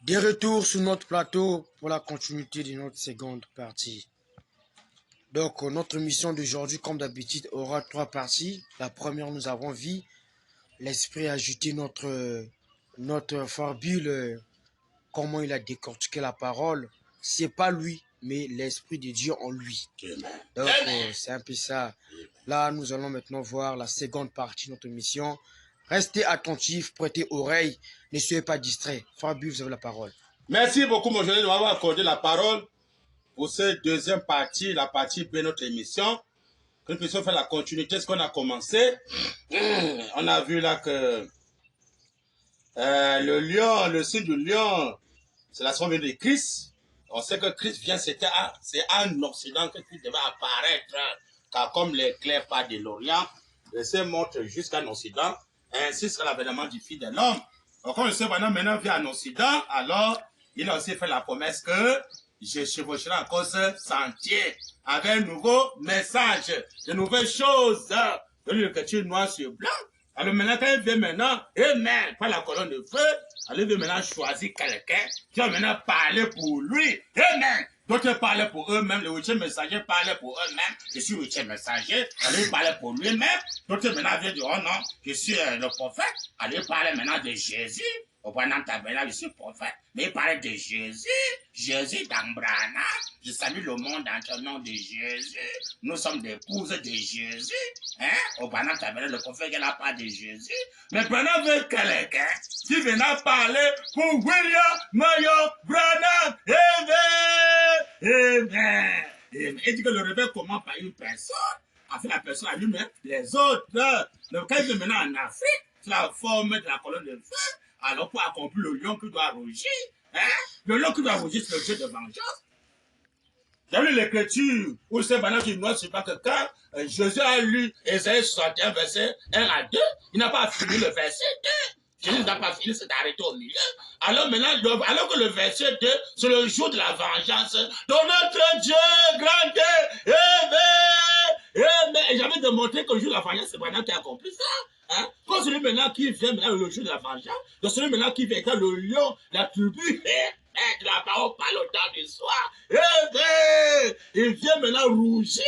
De retour sur notre plateau pour la continuité de notre seconde partie. Donc, notre mission d'aujourd'hui, comme d'habitude, aura trois parties. La première, nous avons vu l'esprit ajouter notre fabule, comment il a décortiqué la parole. C'est pas lui, mais l'esprit de Dieu en lui. Donc, c'est un peu ça. Là, nous allons maintenant voir la seconde partie de notre mission. Restez attentifs, prêtez oreille, ne soyez pas distraits. Fabule, vous avez la parole. Merci beaucoup, mon jeune, de m'avoir accordé la parole pour cette deuxième partie, la partie B de notre émission. Que nous puissions faire la continuité de ce qu'on a commencé. On a vu là que le lion, le signe du lion, c'est la somme de Christ. On sait que Christ vient, c'est en Occident que Christ devait apparaître, car comme l'éclair part de l'Orient, il se montre jusqu'en Occident, ainsi sera l'avènement du Fils de l'homme. Donc, comme le Seigneur maintenant vient en Occident, alors il a aussi fait la promesse que je chevaucherai encore ce sentier avec un nouveau message, de nouvelles choses, de l'écriture noir sur blanc. Alors maintenant, quand il vient maintenant, amen, par la colonne de feu, alors il veut maintenant choisir quelqu'un qui va maintenant parler pour lui. Amen. D'autres parlaient pour eux-mêmes, le huitième messager parlait pour eux-mêmes. Je suis le huitième messager, alors il parlait pour lui-même. D'autres maintenant viennent dire, oh non, je suis le prophète. Alors il parlait maintenant de Jésus. Au pendant tabernacle, je suis prophète. Mais il parlait de Jésus. Jésus d'Ambrana. Je salue le monde en le nom de Jésus. Nous sommes des épouses de Jésus. Hein? Au pendant tabernacle, le prophète, il n'a pas de Jésus. Mais Branham veut quelqu'un qui viendra parler pour William Mayo Branham. Amen. Amen. Amen. Il dit que le réveil commence par une personne. Enfin, la personne allume les autres. Le cas est maintenant en Afrique, c'est la forme de la colonne de feu. Alors, pour accomplir le lion qui doit rougir, hein? Le lion qui doit rougir, c'est le Dieu de vengeance. J'ai lu l'écriture où c'est maintenant qu'il ne sait pas que quand Jésus a lu Ésaïe 61, verset 1 à 2, il n'a pas fini le verset 2. Jésus n'a pas fini, c'est arrêté au milieu. Alors maintenant, alors que le verset 2, c'est le jour de la vengeance de notre Dieu grand Dieu. Amen. Amen. Et j'avais démontré que le jour de la vengeance, c'est maintenant qui a accompli ça. Hein? Quand celui maintenant qui vient maintenant le jour de la vengeance, donc celui maintenant qui vient quand le lion, la tribu, de la parole parle au temps du soir. Il vient maintenant rougir,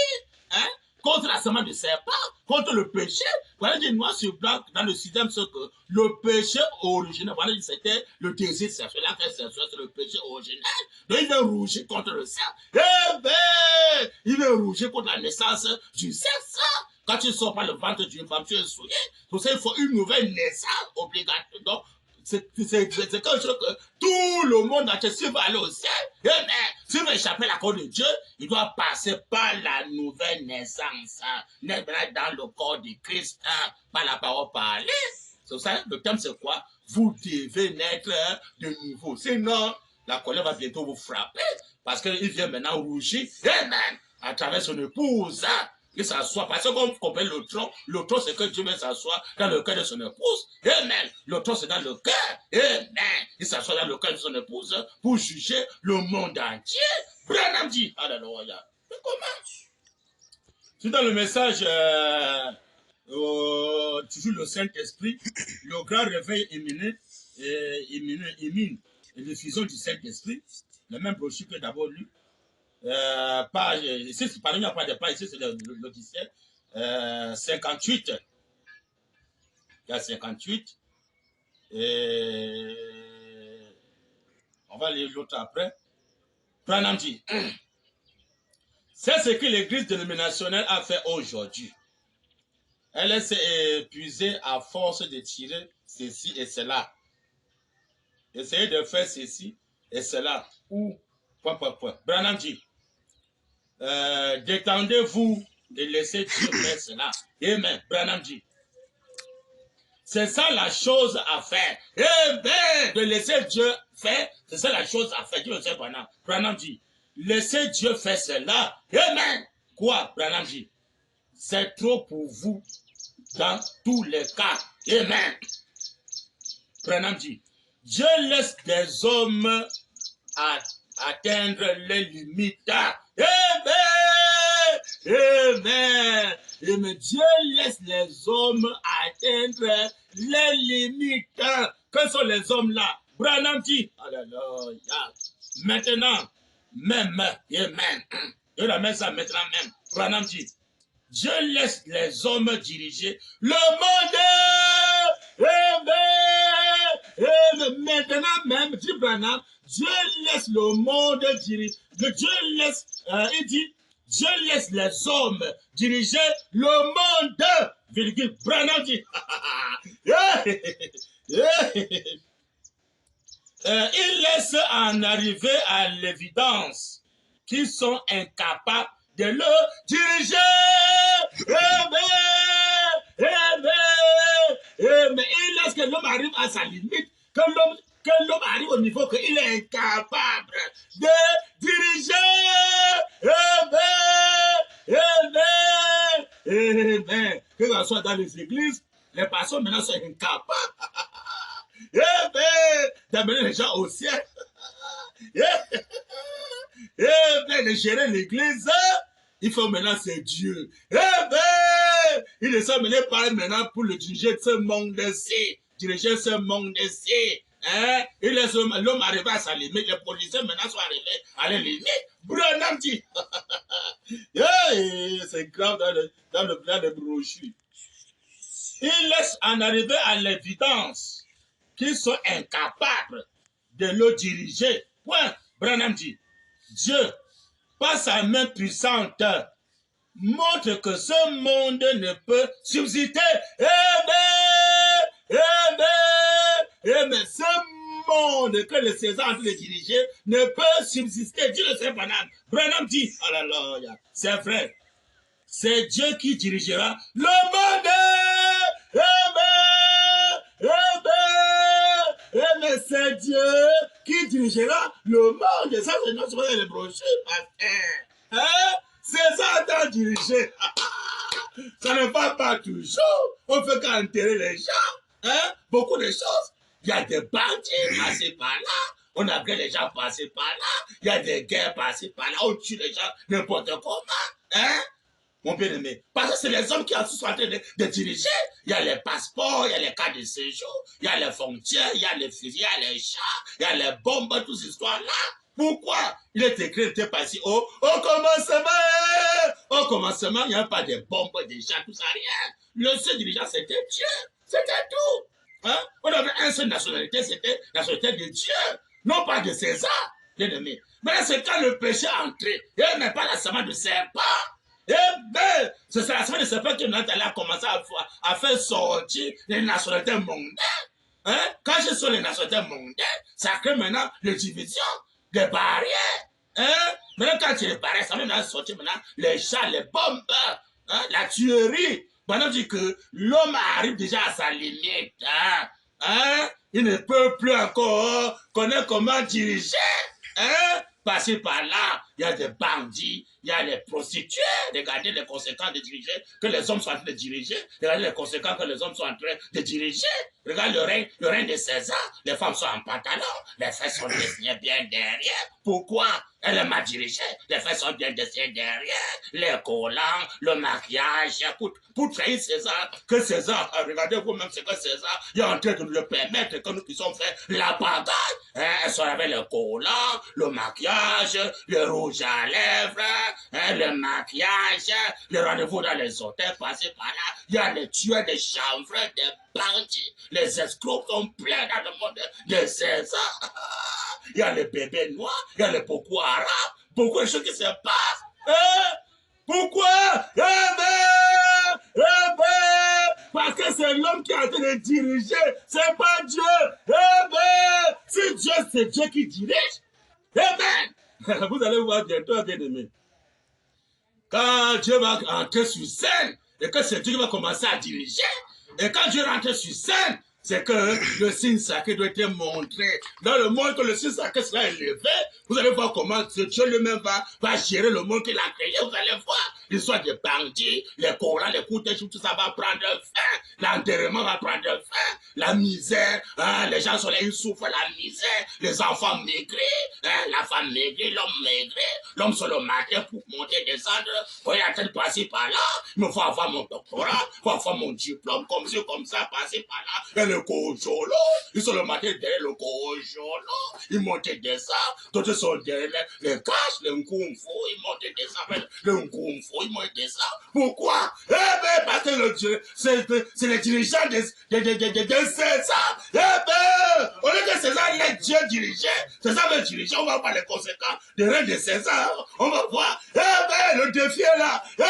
hein? Contre la semence du serpent, contre le péché. Voilà, dit noir sur blanc dans le sixième, c'est que le péché originel, voilà, c'était le désir sexuel. La fête sexuelle, c'est le péché originel. Donc, il vient rougir contre le sang. Il vient rougir contre la naissance du sexe. Quand tu sors par le ventre d'une femme, tu es souillé. Pour ça, il faut une nouvelle naissance obligatoire. Donc, c'est quelque chose que tout le monde entier, s'il va aller au ciel, s'il veut échapper à la cour de Dieu, il doit passer par la nouvelle naissance, naître dans le corps de Christ, par la parole parlée. C'est ça, le thème c'est quoi? Vous devez naître de nouveau. Sinon, la colère va bientôt vous frapper, parce qu'il vient maintenant rougir, à travers son épouse. Il s'assoit, parce que comme vous comprenez le trône c'est que Dieu vient s'asseoir dans le cœur de son épouse. Amen. Le trône c'est dans le cœur. Amen. Il s'assoit dans le cœur de son épouse pour juger le monde entier. Branham dit, alléluia. Mais comment? C'est dans le message, toujours le Saint-Esprit, le grand réveil émine, et diffusion du Saint-Esprit, le même brochure que d'abord lu. Page, ici, il n'y a pas de page, ici c'est le logiciel. 58. Il y a 58. Et on va lire l'autre après. Branham dit, c'est ce que l'église dénominationnelle a fait aujourd'hui. Elle s'est épuisée à force de tirer ceci et cela. Essayez de faire ceci et cela. Ou, point. Branham dit, détendez-vous et laissez Dieu faire cela. Amen. Branham dit, c'est ça la chose à faire. Amen. De laisser Dieu faire, c'est ça la chose à faire. Dieu le sait, Branham. Branham dit, laissez Dieu faire cela. Amen. Quoi? Branham dit, c'est trop pour vous dans tous les cas. Amen. Branham dit, Dieu laisse des hommes atteindre les limites. Amen. Amen. Amen. Dieu laisse les hommes atteindre les limites. Quels sont les hommes là? Branham dit, alléluia, maintenant, même, amen. Je ramène ça maintenant même. Branham dit, Dieu laisse les hommes diriger le monde. Maintenant même, dit Branham, Dieu laisse le monde diriger. Dieu laisse, il dit, Dieu laisse les hommes diriger le monde. Virgule, Branham dit, il laisse en arriver à l'évidence qu'ils sont incapables de le diriger. Mais il laisse que l'homme arrive à sa limite, que l'homme arrive au niveau qu'il est incapable de diriger. Que ce soit dans les églises, les personnes maintenant sont incapables d'amener les gens au ciel. De gérer l'église, il faut maintenant c'est Dieu. Il est mené par maintenant pour le diriger ce monde-ci. Diriger ce monde-ci. Il laisse l'homme arriver à sa limite. Les policiers maintenant sont arrivés à la limite. Branham dit. C'est grave dans le plan de brochures. Il laisse en arriver à l'évidence qu'ils sont incapables de le diriger. Point. Branham dit, Dieu, par sa main puissante, montre que ce monde ne peut subsister. Mais ce monde que le César a de diriger ne peut subsister. Dieu le sait, Branham. Branham dit, alléluia, c'est vrai. C'est Dieu qui dirigera le monde. Mais c'est Dieu qui dirigera le monde. Ça, c'est notre les brochures. C'est ça, t'as dirigé. Ça ne va pas toujours. On fait qu'enterrer les gens. Beaucoup de choses. Il y a des bandits passés par là. On a vu les gens passer par là. Il y a des guerres passées par là. On tue les gens n'importe comment. Mon bien-aimé, parce que c'est les hommes qui sont en train de diriger. Il y a les passeports, il y a les cartes de séjour, il y a les frontières, il y a les fusils, il y a les chats, il y a les bombes, toutes ces histoires-là. Pourquoi il est écrit, il était passé au commencement, il n'y a pas de bombes, de chats, tout ça, rien. Le seul dirigeant, c'était Dieu. C'était tout. On avait une seule nationalité, c'était la nationalité de Dieu, non pas de César, bien-aimé. Mais c'est quand le péché est entré, il n'y a pas la semence de serpent. C'est la semaine de serpent que notre a commencé à faire sortir les nationalités mondaines. Quand je suis les nationalités mondaines, ça crée maintenant les divisions, des barrières. Maintenant, quand tu les barrières, ça va maintenant sortir maintenant les chats, les bombes, la tuerie. Maintenant, dit que l'homme arrive déjà à sa limite. Il ne peut plus encore connaître comment diriger. Passer par là, il y a des bandits, il y a les prostituées. Regardez les conséquences de diriger, que les hommes sont en train de diriger. Regardez les conséquences que les hommes sont en train de diriger. Regardez le règne de César. Les femmes sont en pantalon, les fesses sont dessinées bien derrière. Pourquoi? Elle est mal dirigée. Les fesses sont bien dessinées derrière. Les collants, le maquillage, pour trahir César. Que César, regardez vous-même ce que César est en train de nous le permettre, que nous puissions faire la bagaille. Elles sont avec le collant, le maquillage, le rouge à lèvres, le maquillage, le rendez-vous dans les hôtels, passer par là. Il y a les tueurs, des chanvreux, des bandits. Les escrocs sont pleins dans le monde de César. Il y a les bébés noirs, il y a les Boko Haram, beaucoup de choses qui se passent. Pourquoi? Parce que c'est l'homme qui est en train de diriger, c'est pas Dieu. Si Dieu, c'est Dieu qui dirige. Amen. Vous allez voir bientôt, bien-aimé. Quand Dieu va entrer sur scène, et que c'est Dieu qui va commencer à diriger, et quand Dieu rentre sur scène, c'est que le signe sacré doit être montré. Dans le monde que le signe sacré sera élevé, vous allez voir comment Dieu lui-même va gérer le monde qu'il a créé. Vous allez voir l'histoire des bandits, les Corans, les coups de tout ça va prendre fin. L'enterrement va prendre fin. La misère, les gens sont là, ils souffrent la misère. Les enfants maigrés, la femme maigrée, l'homme maigré. l'homme se le matin pour monter, descendre, pour y attendre passer par là. Il me faut avoir mon doctorat, il faut avoir mon diplôme, comme ci, comme ça, passer par là. Et le cojolo, ils sont le matin derrière le cojolo, ils montent et descendent, d'autres sont derrière les caches, le nkumfu, ils montent et descendent, le nkumfu, ils montent et descendent. Pourquoi? Eh ben, parce que c'est les dirigeants de César. Eh ben, au lieu que César laisse Dieu diriger, César veut diriger, on va voir les conséquences des règnes de César. On va voir. Eh ben, le défi est là. Eh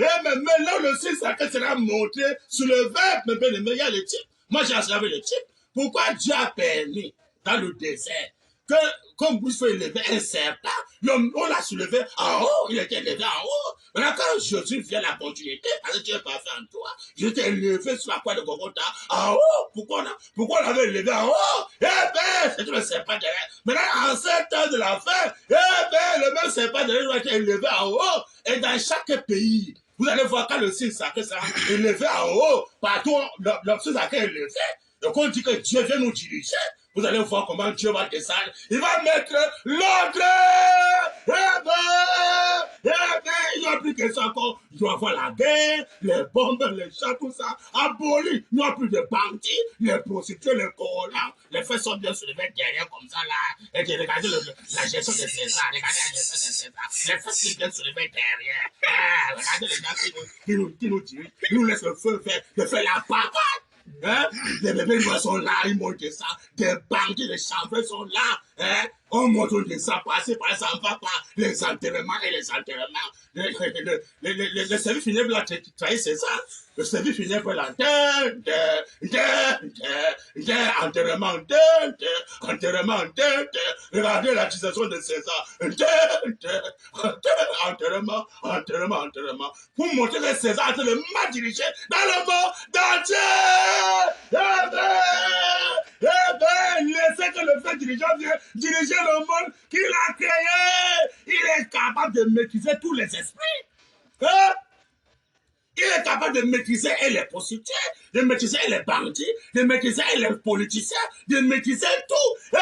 ben, maintenant le 6 sacré sera montré sur le verbe. Mais bien, il y a le type. Moi, j'ai observé le type. Pourquoi Dieu a permis dans le désert que, comme vous faut élever un serpent, on l'a soulevé en haut, il était élevé en haut. Maintenant, quand Jésus vient la continuité, parce que Dieu n'est pas fait en toi, je t'ai élevé sur la croix de Golgotha en haut. Pourquoi on l'avait élevé en haut? Eh ben, c'est tout le serpent derrière. Maintenant, en 7 ans de la fin, eh ben, le même serpent derrière doit être élevé en haut. Et dans chaque pays, vous allez voir quand le signe sacré sera élevé en haut, partout, le signe sacré est élevé. Donc on dit que Dieu vient nous diriger. Vous allez voir comment Dieu va descendre. Il va mettre l'ordre. Il n'y a plus que ça encore. Il doit avoir la guerre, les bombes, les chats, tout ça. Aboli. Il n'y a plus de bandits, les prostituées, les collants. Les faits sont bien soulevés derrière comme ça là. Et regardez la gestion de César. Regardez la gestion de César. Les faits sont bien soulevés derrière. Regardez les gars qui nous dirigent. Ils nous laissent le feu faire, de faire la papa. Hein? Les bébés sont là, ils montent ça. Des bandits, les chanvreux sont là. Hein? On monte ça, passer par ça, on va pas. Les enterrements et les enterrements. Le service funèbre là, c'est ça. Le service funèbre là, enterrement, enterrement, regardez l'accusation de César. Enterrement. Pour montrer que César est le mal dirigé dans le monde entier. Eh ben, laissez que le fait dirigeant vienne diriger le monde qu'il a créé. Il est capable de maîtriser tous les esprits. Hein? Il est capable de maîtriser les prostituées, de maîtriser les bandits, de maîtriser les politiciens, de maîtriser tout.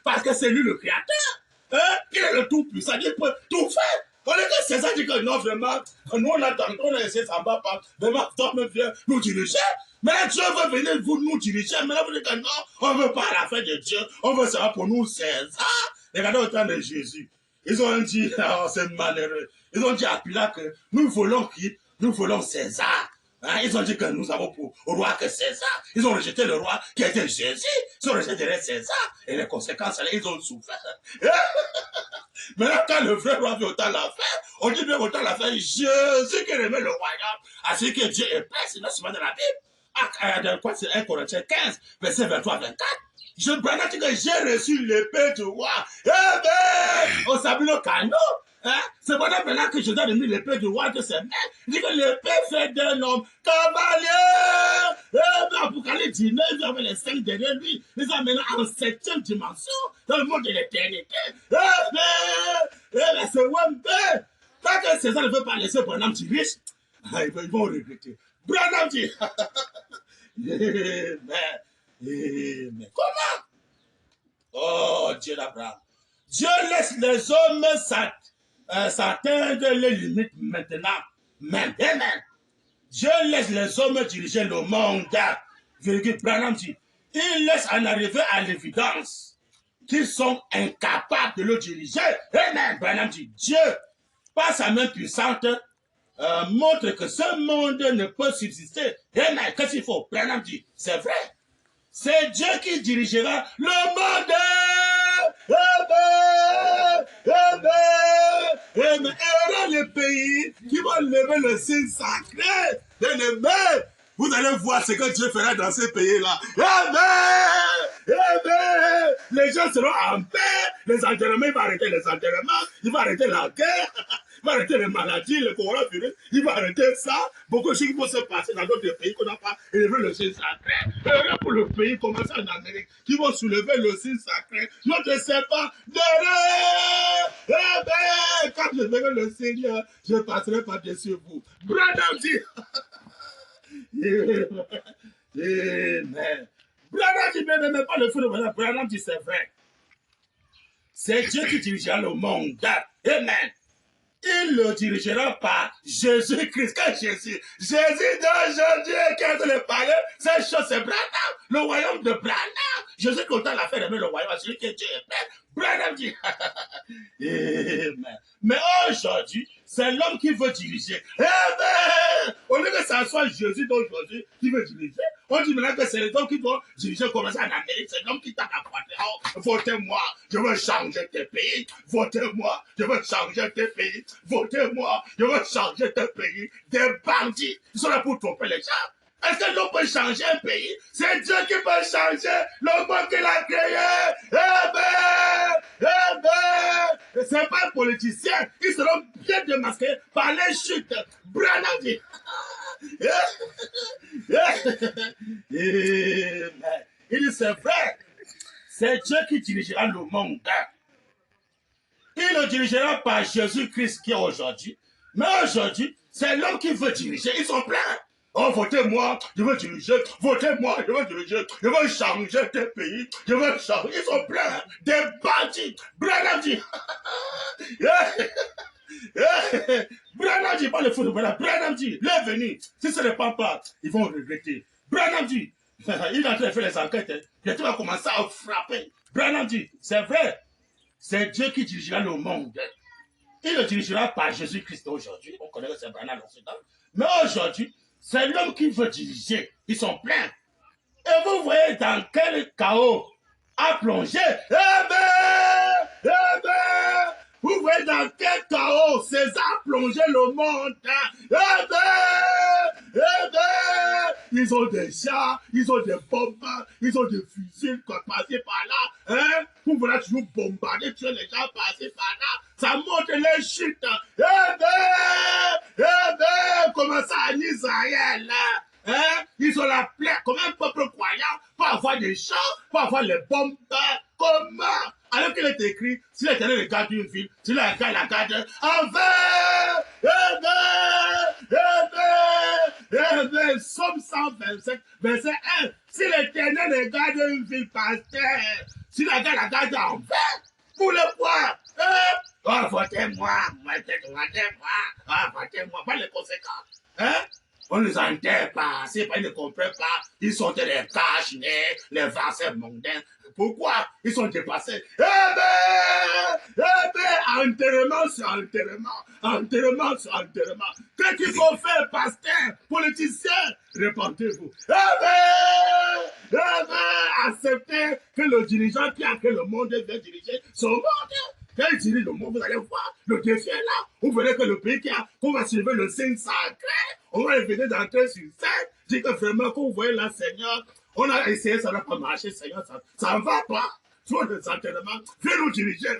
Parce que c'est lui le créateur. Hein? Il est le tout-puissant, il peut tout faire. On est que César dit que non, vraiment, nous on a essayé, ça ne va pas. Vraiment, toi-même viens nous diriger. Mais là, Dieu veut venir vous nous diriger. Mais là, vous dites que non, on ne veut pas la fin de Dieu. On veut savoir pour nous César. Regardez au temps de Jésus. Ils ont dit, oh, c'est malheureux. Ils ont dit à Pilate que nous voulons qui? Nous voulons César. Hein? Ils ont dit que nous avons pour roi que César. Ils ont rejeté le roi qui était Jésus. Ils ont rejeté César. Et les conséquences, ils ont souffert. Maintenant, quand le vrai roi vient autant la faire, on dit bien autant la faire, Jésus qui remet le royaume à ce que Dieu est prêt, sinon c'est pas dans la Bible. Quoi, c'est 1 Corinthiens 15, verset 23-24. Je me dis que j'ai reçu l'épée du roi. Eh ben, au Sabino Cano. Hein? C'est pendant maintenant que je dois remettre l'épée du roi de ses mains. Il dit que l'épée fait d'un homme cavalier. Eh ben, Apocalypse 19, il y avait les 5 derrière lui. Ils ont maintenant en 7e dimension, dans le monde de l'éternité. Eh ben, c'est Wembe. Tant que César ne veut pas laisser Branham dit riche, ils vont regretter. Branham dit, mais comment? Oh, Dieu d'Abraham. Dieu laisse les hommes s'atteindre les limites maintenant. Même. Dieu laisse les hommes diriger le monde. Branham dit, il laisse en arriver à l'évidence qu'ils sont incapables de le diriger. Amen. Branham dit, Dieu, par sa main puissante, montre que ce monde ne peut subsister. Amen. Qu'est-ce qu'il faut? Branham dit, c'est vrai. C'est Dieu qui dirigera le monde. Amen. Et les pays qui vont lever le signe sacré. Bien-aimés, vous allez voir ce que Dieu fera dans ces pays-là. Amen. Les gens seront en paix. Les enterrements, il va arrêter les enterrements. Il va arrêter la guerre. Il va arrêter les maladies, le coronavirus. Il va arrêter ça. Beaucoup de choses qui vont se passer dans d'autres pays qu'on n'a pas élevé le signe sacré. Et pour le pays, commencer en Amérique, qui vont soulever le signe sacré. Je ne sais pas. Quand je verrai le Seigneur, je passerai par-dessus vous. Branham dit. Amen. Branham dit, mais pas le feu de Branham. Branham dit, c'est vrai. c'est Dieu qui dirigera le monde. Amen. Il le dirigera par Jésus-Christ. Quand Jésus d'aujourd'hui qui est le parler, cette chose c'est Branham, le royaume de Branham. Jésus compte la faire aimer le royaume à celui qui est Dieu est Père. Branham dit, Amen. Mais aujourd'hui, c'est l'homme qui veut diriger. Amen. Au lieu que ça soit Jésus d'aujourd'hui qui veut diriger, on dit maintenant que c'est les hommes qui vont diriger comme ça en Amérique. C'est l'homme qui tape à pointe. Oh, votez-moi, je veux changer tes pays. Votez-moi, je veux changer tes pays. Votez-moi, je veux changer tes pays. Des bandits, ils sont là pour tromper les gens. Est-ce que l'on peut changer un pays? C'est Dieu qui peut changer le monde qu'il a créé. Amen. Amen. C'est pas un politicien. Ils seront bien démasqués par les chutes. Branham dit. Amen. Il dit c'est vrai. C'est Dieu qui dirigera le monde. Il le dirigera par Jésus-Christ qui est aujourd'hui. Mais aujourd'hui, c'est l'homme qui veut diriger. Ils sont pleins. Oh, votez-moi, je veux diriger. Votez-moi, je veux diriger. Je veux changer tes pays. Je veux changer. Ils sont pleins. Des bandits. Branham dit. Branham dit, pas le fou de Branham. Branham dit, les venus, si ce n'est pas, ils vont regretter. Branham dit, il est en train de faire les enquêtes. Bientôt, il va commencer à frapper. Branham dit, c'est vrai. C'est Dieu qui dirigera le monde. Il le dirigera par Jésus-Christ aujourd'hui. On connaît que c'est Branham l'Occident. Mais aujourd'hui, c'est l'homme qui veut diriger. Ils sont pleins. Et vous voyez dans quel chaos a plongé. Vous voyez dans quel chaos César a plongé le monde. Ils ont des chars, ils ont des bombes, ils ont des fusils passés par là. Vous voulez toujours bombarder, tuer les gens passés par là. Ça montre les chutes. Comment ça en Israël? Ils ont la plaie comme un peuple croyant pour avoir des chars, pour avoir les bombes. Comment? Alors qu'il est écrit, si l'Éternel regarde une ville, si la garde envers. Somme 127, verset 1. Si l'Éternel regarde une ville par terre, si la garde envers, pour le voir. Oh, votez-moi, votez-moi, pas les conséquences. On ne les enterre pas, c'est pas, ils ne comprennent pas. Ils sont des caches, les versets mondains. Pourquoi? Ils sont dépassés. Enterrement sur enterrement, enterrement sur enterrement. Qu'est-ce qu'il faut faire, pasteur, politicien? Répondez-vous. Acceptez que le dirigeant qui a créé le monde vient diriger son monde. Quand il dirige le monde, vous allez voir, le défi est là. Vous verrez que le pays qu'on va suivre le signe sacré, on va venir d'entrer sur scène. Dis que vraiment, quand vous voyez là, Seigneur, on a essayé, ça n'a pas marché, Seigneur, ça ne va pas. Sur les enterrements, viens nous diriger.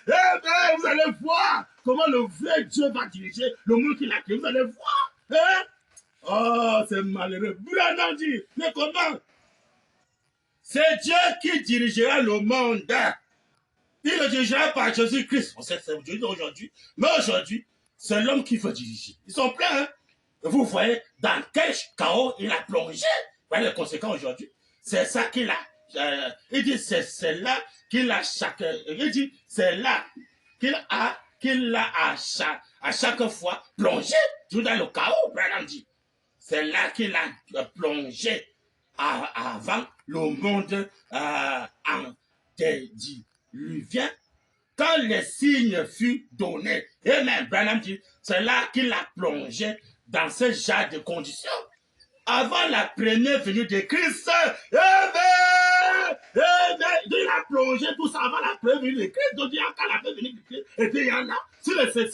Vous allez voir comment le vrai Dieu va diriger le monde qu'il a créé. Vous allez voir. Oh, c'est malheureux. Branham dit, mais comment? C'est Dieu qui dirigera le monde. Il le dirigera par Jésus-Christ. On sait que c'est aujourd'hui. Mais aujourd'hui, c'est l'homme qui veut diriger. Ils sont pleins. Hein? Vous voyez dans quel chaos il a plongé. Vous voyez les conséquences aujourd'hui. C'est ça qu'il a. Il dit c'est là qu'il a chaque. Il dit c'est là qu'il a à chaque fois plongé tout dans le chaos. Branham dit c'est là qu'il a plongé avant le monde antediluvien. Quand les signes furent donnés, et même Branham dit, c'est là qu'il a plongé dans ce genre de conditions. Avant la première venue de Christ, il a plongé tout ça avant la première venue de Christ. Donc, il y a quand la première venue de Christ, et puis il y en a. Si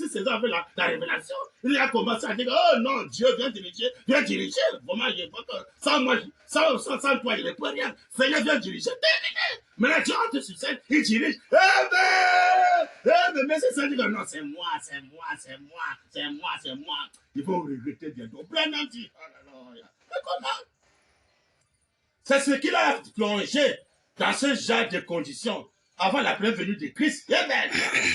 César avait la révélation, il a commencé à dire, oh non, Dieu vient diriger. Vraiment, il est pas sans moi, sans toi, il n'est pas rien. Seigneur vient diriger. Maintenant, tu rentres sur scène, il dirige. Mais c'est ça, dit que non, c'est moi. Il faut regretter bientôt. Branham dit, oh là là, mais comment? C'est ce qu'il a plongé dans ce genre de conditions avant la première venue de Christ. Amen.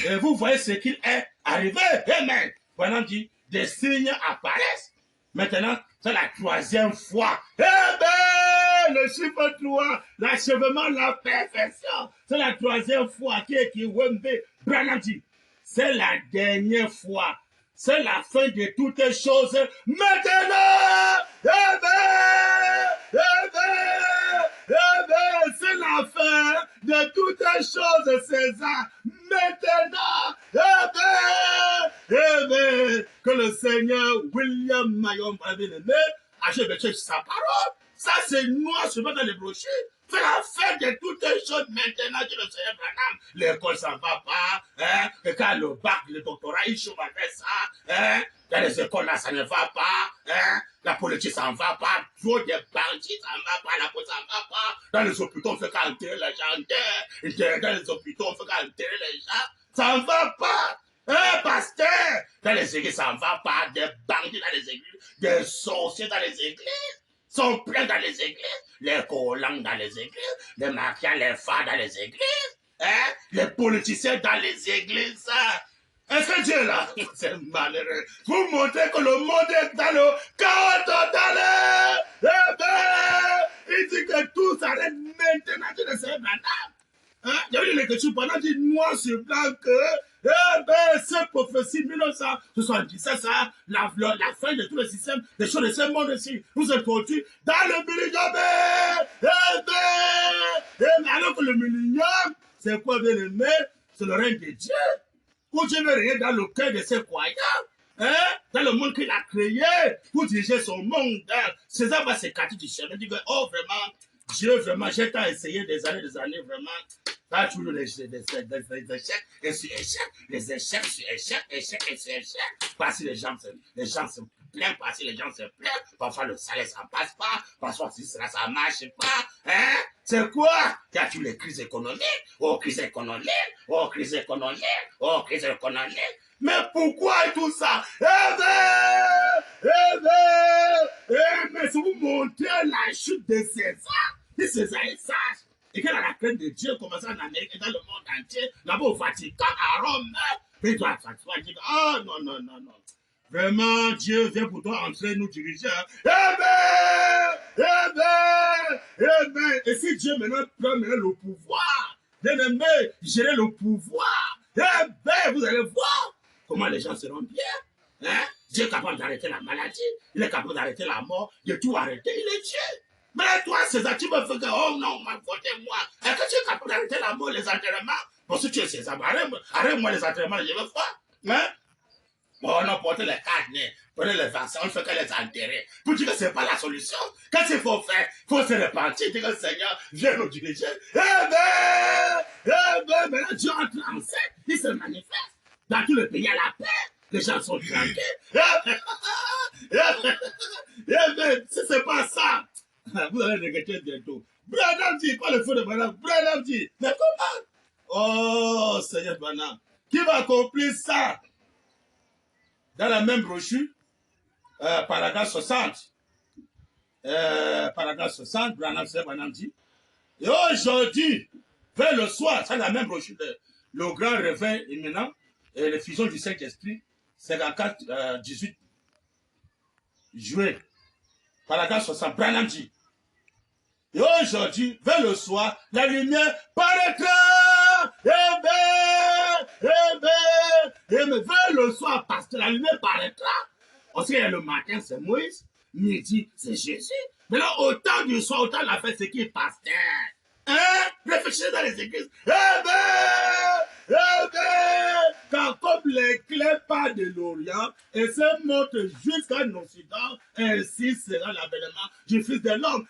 Et vous voyez ce qu'il est arrivé. Amen. Branham dit, des signes apparaissent. Maintenant, c'est la troisième fois. Amen. le chiffre 3, l'achèvement, la perfection. C'est la troisième fois qui Wembe Branham dit. C'est la dernière fois. C'est la fin de toutes choses. Maintenant, c'est la fin de toutes choses, César. Maintenant, que le Seigneur William Mayon bien-aimé achève sa parole. Ça, c'est noir sur dans les brochures. C'est la fin de toutes les choses maintenant, dit le Seigneur Branham. L'école, ça ne va pas. Hein? Et quand le bac, le doctorat, ils chôment avec ça. Hein? Dans les écoles, là, ça ne va pas. Hein? La politique, ça ne va pas. Trop de bandits, ça ne va pas. La police, ça ne va pas. Dans les hôpitaux, on fait qu'enterrer les gens. Dans les hôpitaux, on fait qu'enterrer les gens. Ça ne va pas. Hein, pasteur? Dans les églises, ça ne va pas. Des bandits dans les églises. Des sorciers dans les églises. Sont pleins dans les églises, les collants dans les églises, les mafias, les phares dans les églises, hein? Les politiciens dans les églises. Est-ce que Dieu est là? C'est malheureux. Vous montrez que le monde est dans le chaos total. Il dit que tout s'arrête maintenant. Tu ne sais pas. Il y a eu l'écriture pendant dit noir sur blanc que cette prophétie 1977, ça, la fin de tout le système, des choses de ce monde-ci, vous êtes conduits dans le millénium. Alors que le millénium, c'est quoi bien aimé? C'est le règne de Dieu. Où Dieu veut régner dans le cœur de ses croyants. Hein? Dans le monde qu'il a créé, pour diriger son monde. César va s'écarter du chemin. Il dit que, oh, vraiment, Dieu, vraiment, j'ai tant essayé des années, vraiment. Pas toujours les échecs, et sur échecs, les échecs sur échecs, échecs et sur échecs. Parce que les gens se plaignent, parce que les gens se plaignent. Parfois le salaire, ça passe pas. Parfois, si cela, ça marche pas. Hein? C'est quoi? Il y a toutes les crises économiques. Oh, crise économique. Oh, crise économique. Oh, crise économique. Mais pourquoi tout ça? Mais si vous montrez la chute de César, si César est sage, et qu'elle a la crainte de Dieu, commencé en Amérique et dans le monde entier, là-bas au Vatican, à Rome, mais il doit dire, oh non. Vraiment, Dieu vient pour toi entrer, nous diriger. Et si Dieu maintenant prend le pouvoir, bien aimé, gérer le pouvoir, vous allez voir comment les gens seront bien. Hein? Dieu est capable d'arrêter la maladie, il est capable d'arrêter la mort, de tout arrêter, il est Dieu. Mais toi, César, tu me fais que, oh non, m'a voté moi. Est-ce que tu es capable d'arrêter la mort, les enterrements? Bon, si tu es César, arrête-moi les enterrements, je veux voir. Hein? Bon, non, portez les cartes, prenez les vaccins, on ne fait que les enterrer. Pour dire que ce n'est pas la solution. Qu'est-ce qu'il faut faire? Il faut se repentir, dire que le Seigneur vient nous diriger. Maintenant, Dieu entre en scène, il se manifeste. Dans tout le pays, il y a la paix. Les gens sont tranquilles. Si ce n'est pas ça, vous allez regretter bientôt. Branham dit, pas le feu de Branham. Branham dit, mais comment? Oh, Seigneur Branham, qui va accomplir ça? Dans la même brochure, paragraphe 60. Paragraphe 60, Branham dit, et aujourd'hui, vers le soir, c'est la même brochure, le grand réveil imminent, et les fusions du Saint-Esprit, 54, 18 juillet. Paragraphe 60, Branham dit, et aujourd'hui, vers le soir, la lumière paraîtra. Et vers le soir, parce que la lumière paraîtra. On sait que le matin, c'est Moïse. Midi, c'est Jésus. Mais là, au temps du soir, au temps de la fête, c'est qui est pasteur? Hein? Réfléchissez dans les églises. Car comme l'éclair part de l'Orient et se monte jusqu'à l'Occident, ainsi sera l'avènement du Fils de l'homme.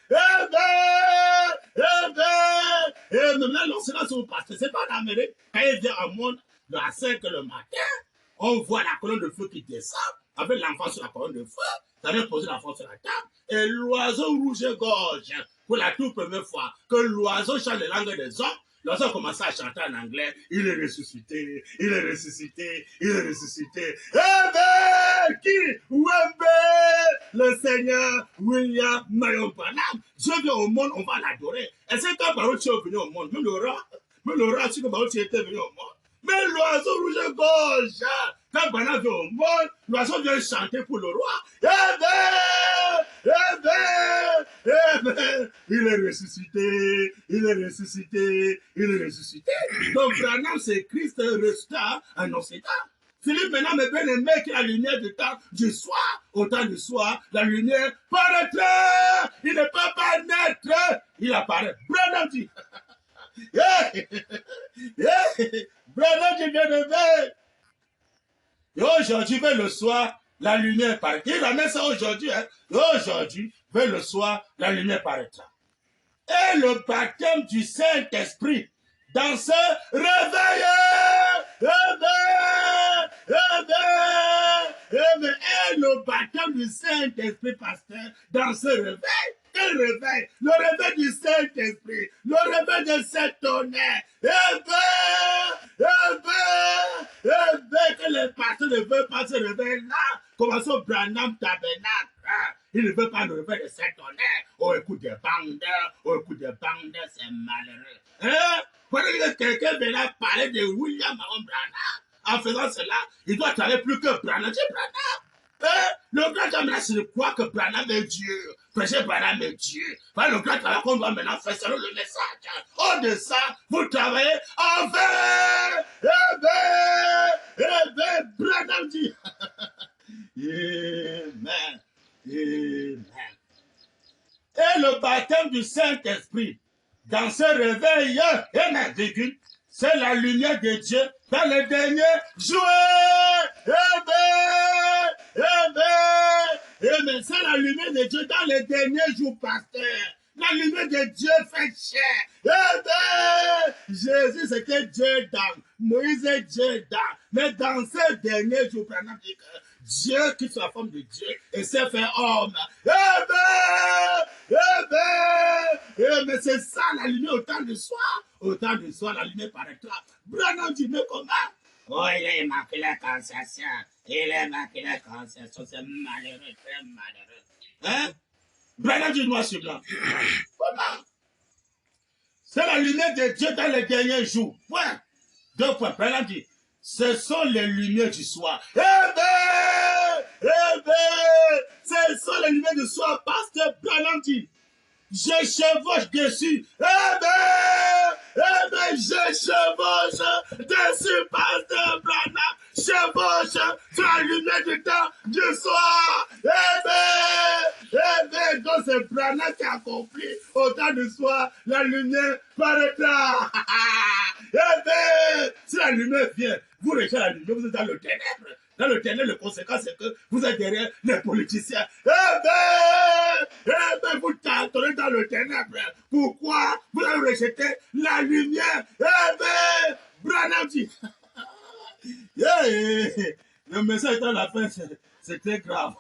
Et maintenant, l'Occident, c'est au pasteur. C'est pas en Amérique. Quand il vient au monde, à 5 heures le matin, on voit la colonne de feu qui descend avec l'enfant sur la colonne de feu. Ça vient poser l'enfant sur la table. Et l'oiseau rouge-gorge, pour la toute première fois, que l'oiseau chante les langues des hommes, l'oiseau commence à chanter en anglais. Il est ressuscité, il est ressuscité, il est ressuscité. Qui? Le Seigneur William Mayon Branham. Dieu vient au monde, on va l'adorer. Et c'est quand Baruch est venu au monde, même le rat, si Baruch était venu au monde. Mais l'oiseau rouge-gorge, Quand Branham vient au monde, l'oiseau vient chanter pour le roi. Amen, amen, amen. Il est ressuscité, il est ressuscité, il est ressuscité. Donc Branham, c'est Christ ressuscité en Occident. Philippe maintenant me bien aimé que la lumière du temps du soir, au temps du soir, la lumière paraîtra. Il ne peut pas naître. Il apparaît. Branham dit. Yeah. Yeah. Branham dit bien aimé. Et aujourd'hui, vers le soir, la lumière paraîtra. Il ramène ça aujourd'hui. Hein. Aujourd'hui, vers le soir, la lumière paraîtra. Et le baptême du Saint-Esprit dans ce réveil. Amen, amen, amen. Et le baptême du Saint-Esprit, pasteur, dans ce réveil. Quel réveil? Le réveil du Saint-Esprit, le réveil de cet honneur. Amen, amen, amen. Que les pasteurs ne veulent pas se réveiller là. Commençons au Branham Tabernacle. Il ne veut pas le réveil de cet honneur. Oh, écoute des bandes, c'est malheureux. Hein? Pendant que quelqu'un venait parler de William Marion Branham, en faisant cela, il doit travailler plus que Branham. C'est Branham. Hein? Le grand travail, c'est de croire que Branham est Dieu. Prêcher Branham est Dieu. Enfin, le grand travail qu'on doit maintenant faire, c'est le message. Au de ça, vous travaillez envers. Amen. Branham dit. Amen. Amen. Et le baptême du Saint-Esprit, dans ce réveil, amen, c'est la lumière de Dieu dans les derniers jours. Amen. Amen. Amen. C'est la lumière de Dieu dans les derniers jours, pasteur. La lumière de Dieu fait chair. Amen. Jésus, c'était Dieu dans. Moïse est Dieu dans. Mais dans ces derniers jours, Dieu qui est la forme de Dieu et s'est fait homme. Amen. Amen. Amen. C'est ça la lumière au temps du soir. Au temps du soir, la lumière paraîtra. Branham dit, mais comment? Oh, il est immaculé concession. Il est immaculé concession. C'est malheureux, très malheureux. Hein? Branham dit noir sur blanc. Comment? C'est la lumière de Dieu dans les derniers jours. Point. 2 points. Branham dit, ce sont les lumières du soir. Amen! Amen! Ce sont les lumières du soir. Pasteur Branham dit, je chevauche dessus. Amen! Amen! Je chevauche dessus, Pasteur Branham. Chevauche sur la lumière du temps du soir. Amen! Amen! Donc c'est Branham qui accomplit au temps du soir. La lumière paraîtra. Amen! Si la lumière vient, vous rejetez la lumière, vous êtes dans le ténèbre. Dans le ténèbre, le conséquence, c'est que vous êtes derrière les politiciens. Amen! Amen! Vous tâtonnez dans le ténèbre. Pourquoi vous avez rejeté la lumière? Amen! Branham dit. Le message dans la fin, c'est très grave.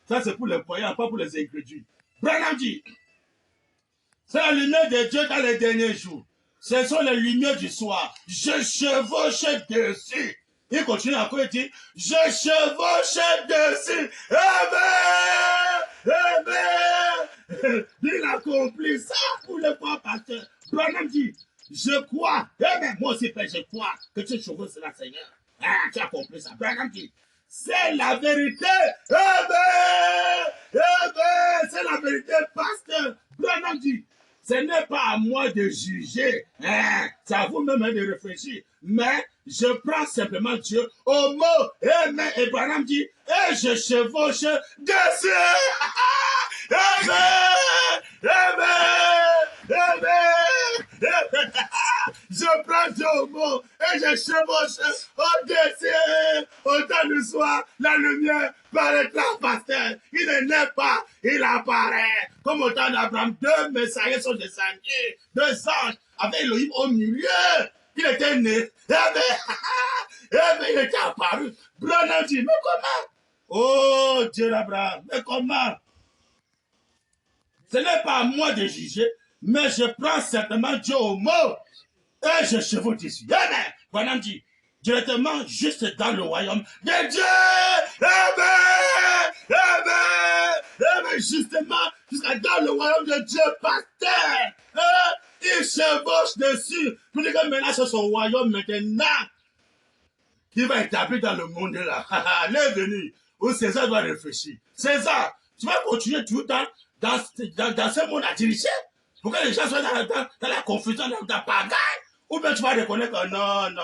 Ça, c'est pour les croyants, pas pour les incrédules. Branham dit. C'est la lumière de Dieu dans les derniers jours. Ce sont les lumières du soir. Je chevauche dessus. Il continue encore, il dit, je chevauche dessus. Amen! Amen! Il accomplit ça pour le croire, pasteur. Branham dit, je crois. Amen. Moi aussi, je crois que tu chevauches la Seigneur. Ah, tu as compris ça. Branham dit, c'est la vérité. Amen! Amen! C'est la vérité, pasteur. Branham dit, ce n'est pas à moi de juger, hein? C'est à vous-même de réfléchir. Mais je prends simplement Dieu au mot. Amen. Et Branham dit, et je chevauche dessus. Amen. Amen. Amen. Je prends Dieu au mot et je chevauche au-dessus. Au temps du soir, la lumière paraîtra, pasteur. Il ne naît pas, il apparaît. Comme au temps d'Abraham, 2 messagers sont descendus, 2 anges avec Elohim au milieu. Il était né. Il était apparu. Branham dit, mais comment? Oh Dieu d'Abraham, mais comment? Ce n'est pas à moi de juger, mais je prends certainement Dieu au mot et je chevauche dessus. Amen. Branham dit, directement juste dans le royaume de Dieu. Amen. Amen. Amen. Justement, jusqu'à dans le royaume de Dieu, pasteur. Il chevauche dessus. Pour dire que maintenant, c'est son royaume maintenant. qui va établir dans le monde là. L'invenu, où César doit réfléchir. César, tu vas continuer tout le temps dans ce monde à diriger pour que les gens soient dans la confusion, dans la pagaille. Ou bien tu vas reconnaître que non.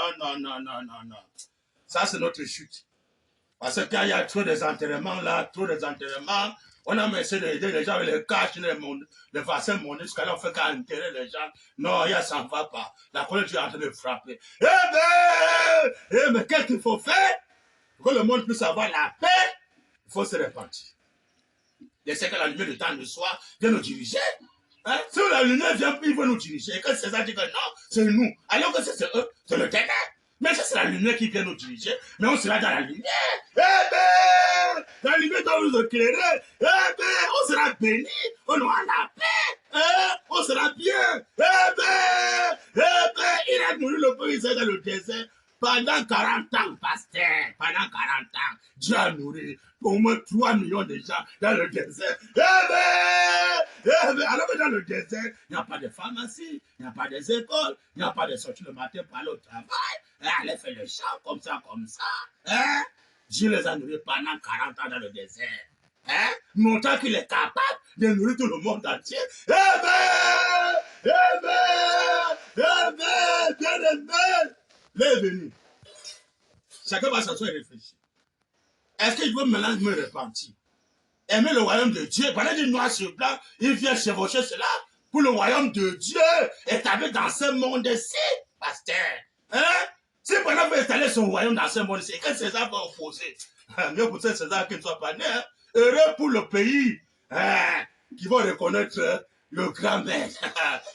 Ça, c'est notre chute. Parce qu'il y a trop des enterrements là, trop des enterrements. On a essayé d'aider les gens avec les caches, les vaccins monnaie, jusqu'à là, on fait qu'à enterrer les gens. Non, ça ne va pas. La colère est en train de frapper. Mais qu'est-ce qu'il faut faire? Pour que le monde puisse avoir la paix, il faut se repentir. Laissez que la lumière du temps de soir vienne nous diriger. Hein? Si la lumière vient, il va nous diriger. Et que César dit que non, c'est nous. Alors que c'est eux, c'est le ténèbre. Mais ça, c'est la lumière qui vient nous diriger. Mais on sera dans la lumière. La lumière doit nous éclairer. On sera béni. On aura la paix. On sera bien. Il a nourri le peuple Israël dans le désert pendant 40 ans, pasteur. Pendant 40 ans, Dieu a nourri au moins 3 millions de gens dans le désert. Alors que dans le désert, il n'y a pas de pharmacie, il n'y a pas des écoles, il n'y a pas de sortie le matin pour aller au travail. Allez faire le champ comme ça. Dieu les a nourris pendant 40 ans dans le désert. Montrant qu'il est capable de nourrir tout le monde entier. Bien-aimé, bienvenue. Chacun va s'asseoir et réfléchir. Est-ce que je veux maintenant me repentir? Aimer le royaume de Dieu. Pendant qu'il noir sur blanc, il vient chevaucher cela pour le royaume de Dieu établi dans ce monde-ci, pasteur. Si pendant qu'il veut installer son royaume dans ce monde-ci, et que César va opposer, mieux pour César qu'il ne soit pas né, heureux pour le pays qui va reconnaître le grand maître.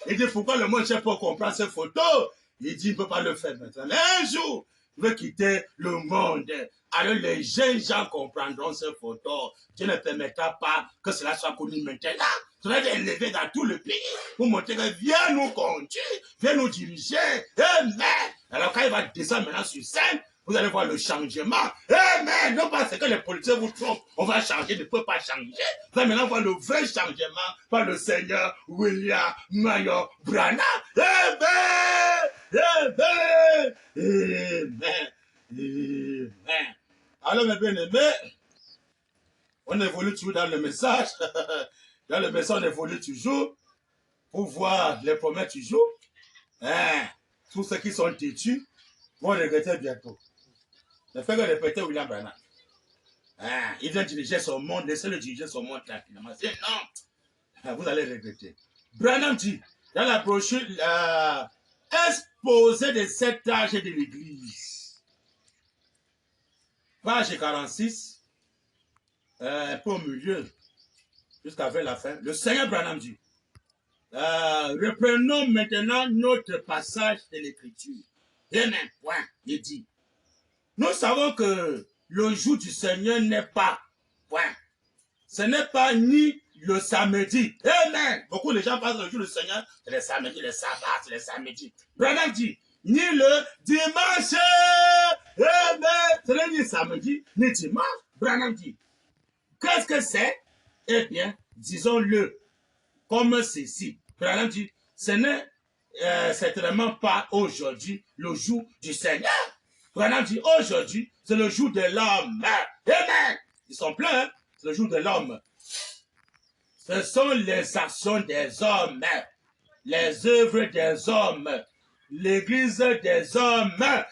Il dit pourquoi le monde ne sait pas comprendre ces photos. Il dit il ne peut pas le faire maintenant. Mais un jour, il veut quitter le monde. Alors les jeunes gens comprendront ces photos. Dieu ne permettra pas que cela soit connu maintenant. Cela doit être élevé dans tout le pays pour montrer que viens nous conduire, viens nous diriger. Amen. Alors quand il va descendre maintenant sur scène, vous allez voir le changement. Amen. Non pas ce que les policiers vous trompent. On va changer, ne peut pas changer. Vous allez maintenant voir le vrai changement par le Seigneur William Marion Branham. Amen. Amen. Amen. Amen. Alors, mes bien-aimés, on évolue toujours dans le message. Dans le message, on évolue toujours pour voir les promesses toujours. Tous ceux qui sont têtus vont regretter bientôt. Ne faites que répéter William Branham. Il vient diriger son monde, laissez-le diriger son monde tranquillement. Non, vous allez regretter. Branham dit, dans la brochure, exposé des 7 âges de l'Église. Page 46, pour au milieu, jusqu'à vers la fin, le Seigneur Branham dit, reprenons maintenant notre passage de l'Écriture. Et même point, il dit, nous savons que le jour du Seigneur n'est pas, point. Ce n'est pas ni le samedi. Amen. Beaucoup de gens pensent que le jour du Seigneur, c'est le samedi, le sabbat, c'est le samedi. Branham dit, ni le dimanche. Amen. Ce n'est ni samedi, ni dimanche. Branham dit, qu'est-ce que c'est? Eh bien, disons-le comme ceci. Branham dit, ce n'est certainement pas aujourd'hui le jour du Seigneur. Branham dit, aujourd'hui, c'est le jour de l'homme. Amen. Ils sont pleins, hein? C'est le jour de l'homme. Ce sont les actions des hommes, les œuvres des hommes, l'église des hommes. Amen.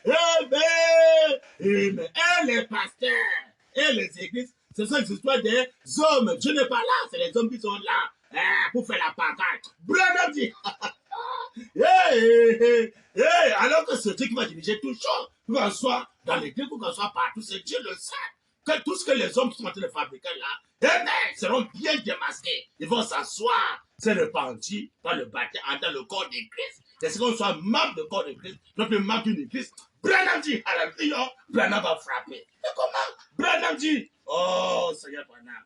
Amen. Amen. Et les pasteurs et les églises, ce sont les histoires des hommes. Dieu n'est pas là, c'est les hommes qui sont là pour faire la pagaille. Branham dit, alors que c'est Dieu qui va diriger tout chose, qu'on soit dans l'église, qu'on soit partout, c'est Dieu le sait. Que tout ce que les hommes sont en train de fabriquer là, seront bien démasqués. Ils vont s'asseoir, se repentir dans le baptême, dans le corps de Christ. Et si on soit membre du corps de Christ, non plus membre d'une église, Branham dit, alléluia, Branham va frapper. Et comment? Branham dit, oh Seigneur Branham,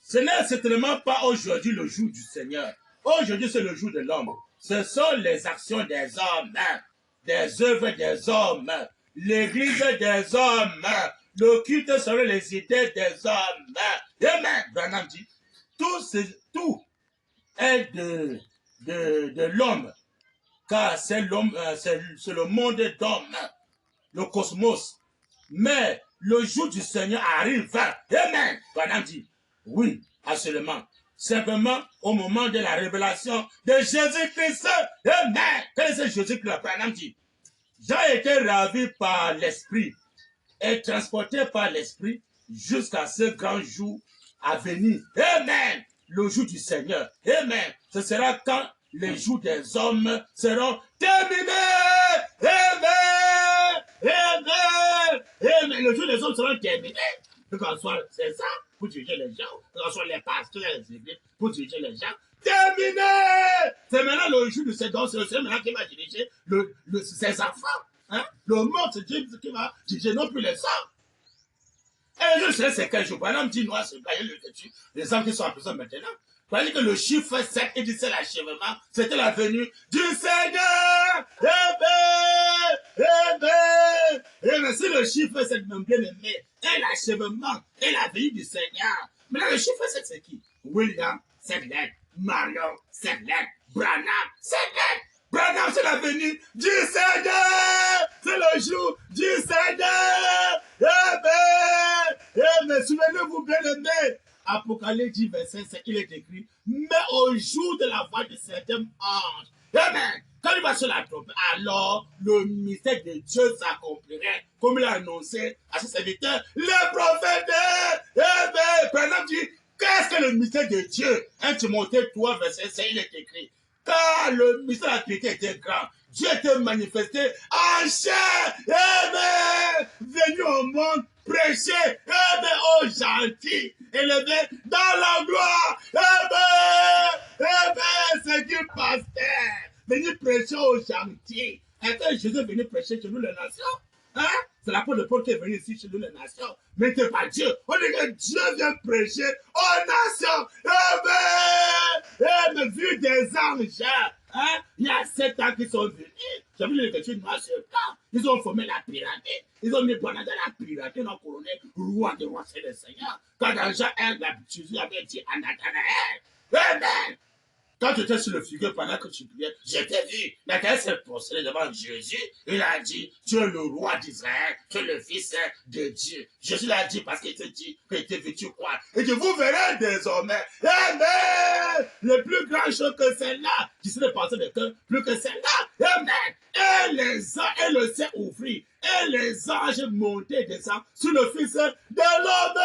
ce n'est certainement pas aujourd'hui le jour du Seigneur. Aujourd'hui, c'est le jour de l'homme. Ce sont les actions des hommes, des œuvres des hommes, l'église des hommes, le culte serait les idées des hommes. Amen. Branham dit, tout est de l'homme. car c'est l'homme, c'est le monde d'homme, le cosmos. Mais le jour du Seigneur arrive. Amen. Branham dit, oui, absolument. Simplement au moment de la révélation de Jésus-Christ. Amen. Quel est ce Jésus-Christ? Branham dit, j'ai été ravi par l'Esprit et transporté par l'Esprit jusqu'à ce grand jour à venir. Amen. Le jour du Seigneur. Amen. Ce sera quand les jours des hommes seront terminés. Amen. Amen. Amen. Le jour des hommes seront terminés. C'est ça, pour diriger les gens, que ce soit les pasteurs, les églises, pour diriger les gens. Terminé. C'est maintenant le jour de ces dons, c'est le Seigneur maintenant qui va diriger ses enfants. Hein? Le monde, c'est Dieu qui va diriger, non plus les hommes. Et je sais c'est quel jour. Par exemple, dit noir, c'est les hommes qui sont en prison maintenant. Vous que le chiffre 7, il dit c'est l'achèvement, c'était la venue du Seigneur. Amen. Amen. Et si le chiffre 7, mon bien-aimé, est l'achèvement, est la venue du Seigneur. Maintenant, le chiffre 7, c'est qui? William, 7 lettres. Marion, 7 lettres. Branham, 7 lettres. Branham, c'est la venue du Seigneur. C'est le jour du Seigneur. Amen. Amen. Souvenez-vous, bien-aimé. Apocalypse 10, verset 5, il est écrit, mais au jour de la voix de certains anges, amen, quand il va sur la trompe, alors le mystère de Dieu s'accomplirait, comme il a annoncé à ses serviteurs, les prophètes. Amen. Par exemple, dit, qu'est-ce que le mystère de Dieu? 1 Timothée 3, verset 5, il est écrit, car le mystère de la Trinité était grand. Dieu était manifesté en chair. Amen. Venu au monde prêcher. Amen. Aux gentils. Élevé dans la gloire. Amen. Amen. C'est du pasteur. Venu prêcher aux gentils. Est-ce que Jésus est venu prêcher chez nous les nations? Hein? C'est l'apôtre Paul qui est venu ici chez nous les nations. Mais ce n'est pas Dieu. On dit que Dieu vient prêcher aux nations. Amen. Amen. Vu des anges. Hein? Il y a 7 ans qui sont venus. J'ai vu l'écriture noire sur le camp. Ils ont formé la pyramide. Ils ont mis pendant la pyramide. Ils ont couronné roi des rois, c'est le Seigneur. Quand dans Jean 1, Jésus avait dit à Nathanaël, amen. Quand tu étais sur le figuier pendant que tu priais, je t'ai vu. Nathanaël s'est prostré devant Jésus. Il a dit, tu es le roi d'Israël, tu es le fils de Dieu. Jésus l'a dit parce qu'il te dit qu'il était venu croire. Et que vous verrez désormais, amen, les plus grandes choses que celle-là, qui se pensées de cœur, plus que celle-là, amen. Et les anges, et le ciel ouvrit, et les anges montaient et descendaient sur le Fils de l'homme.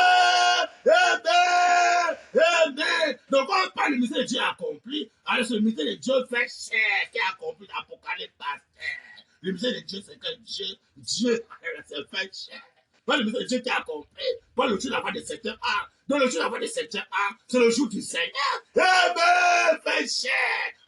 Amen. Amen. Donc, quand on parle du mystère de Dieu accompli, alors ce mystère de Dieu fait chair qui est accompli dans l'Apocalypse. Le mystère de Dieu, c'est que Dieu s'est fait chair. Pas le mystère de Dieu qui est accompli, pas le jour de la voix de 7 heures. Dans le jour de la voix de 7 heures, c'est le jour du Seigneur. Amen. Fait chair.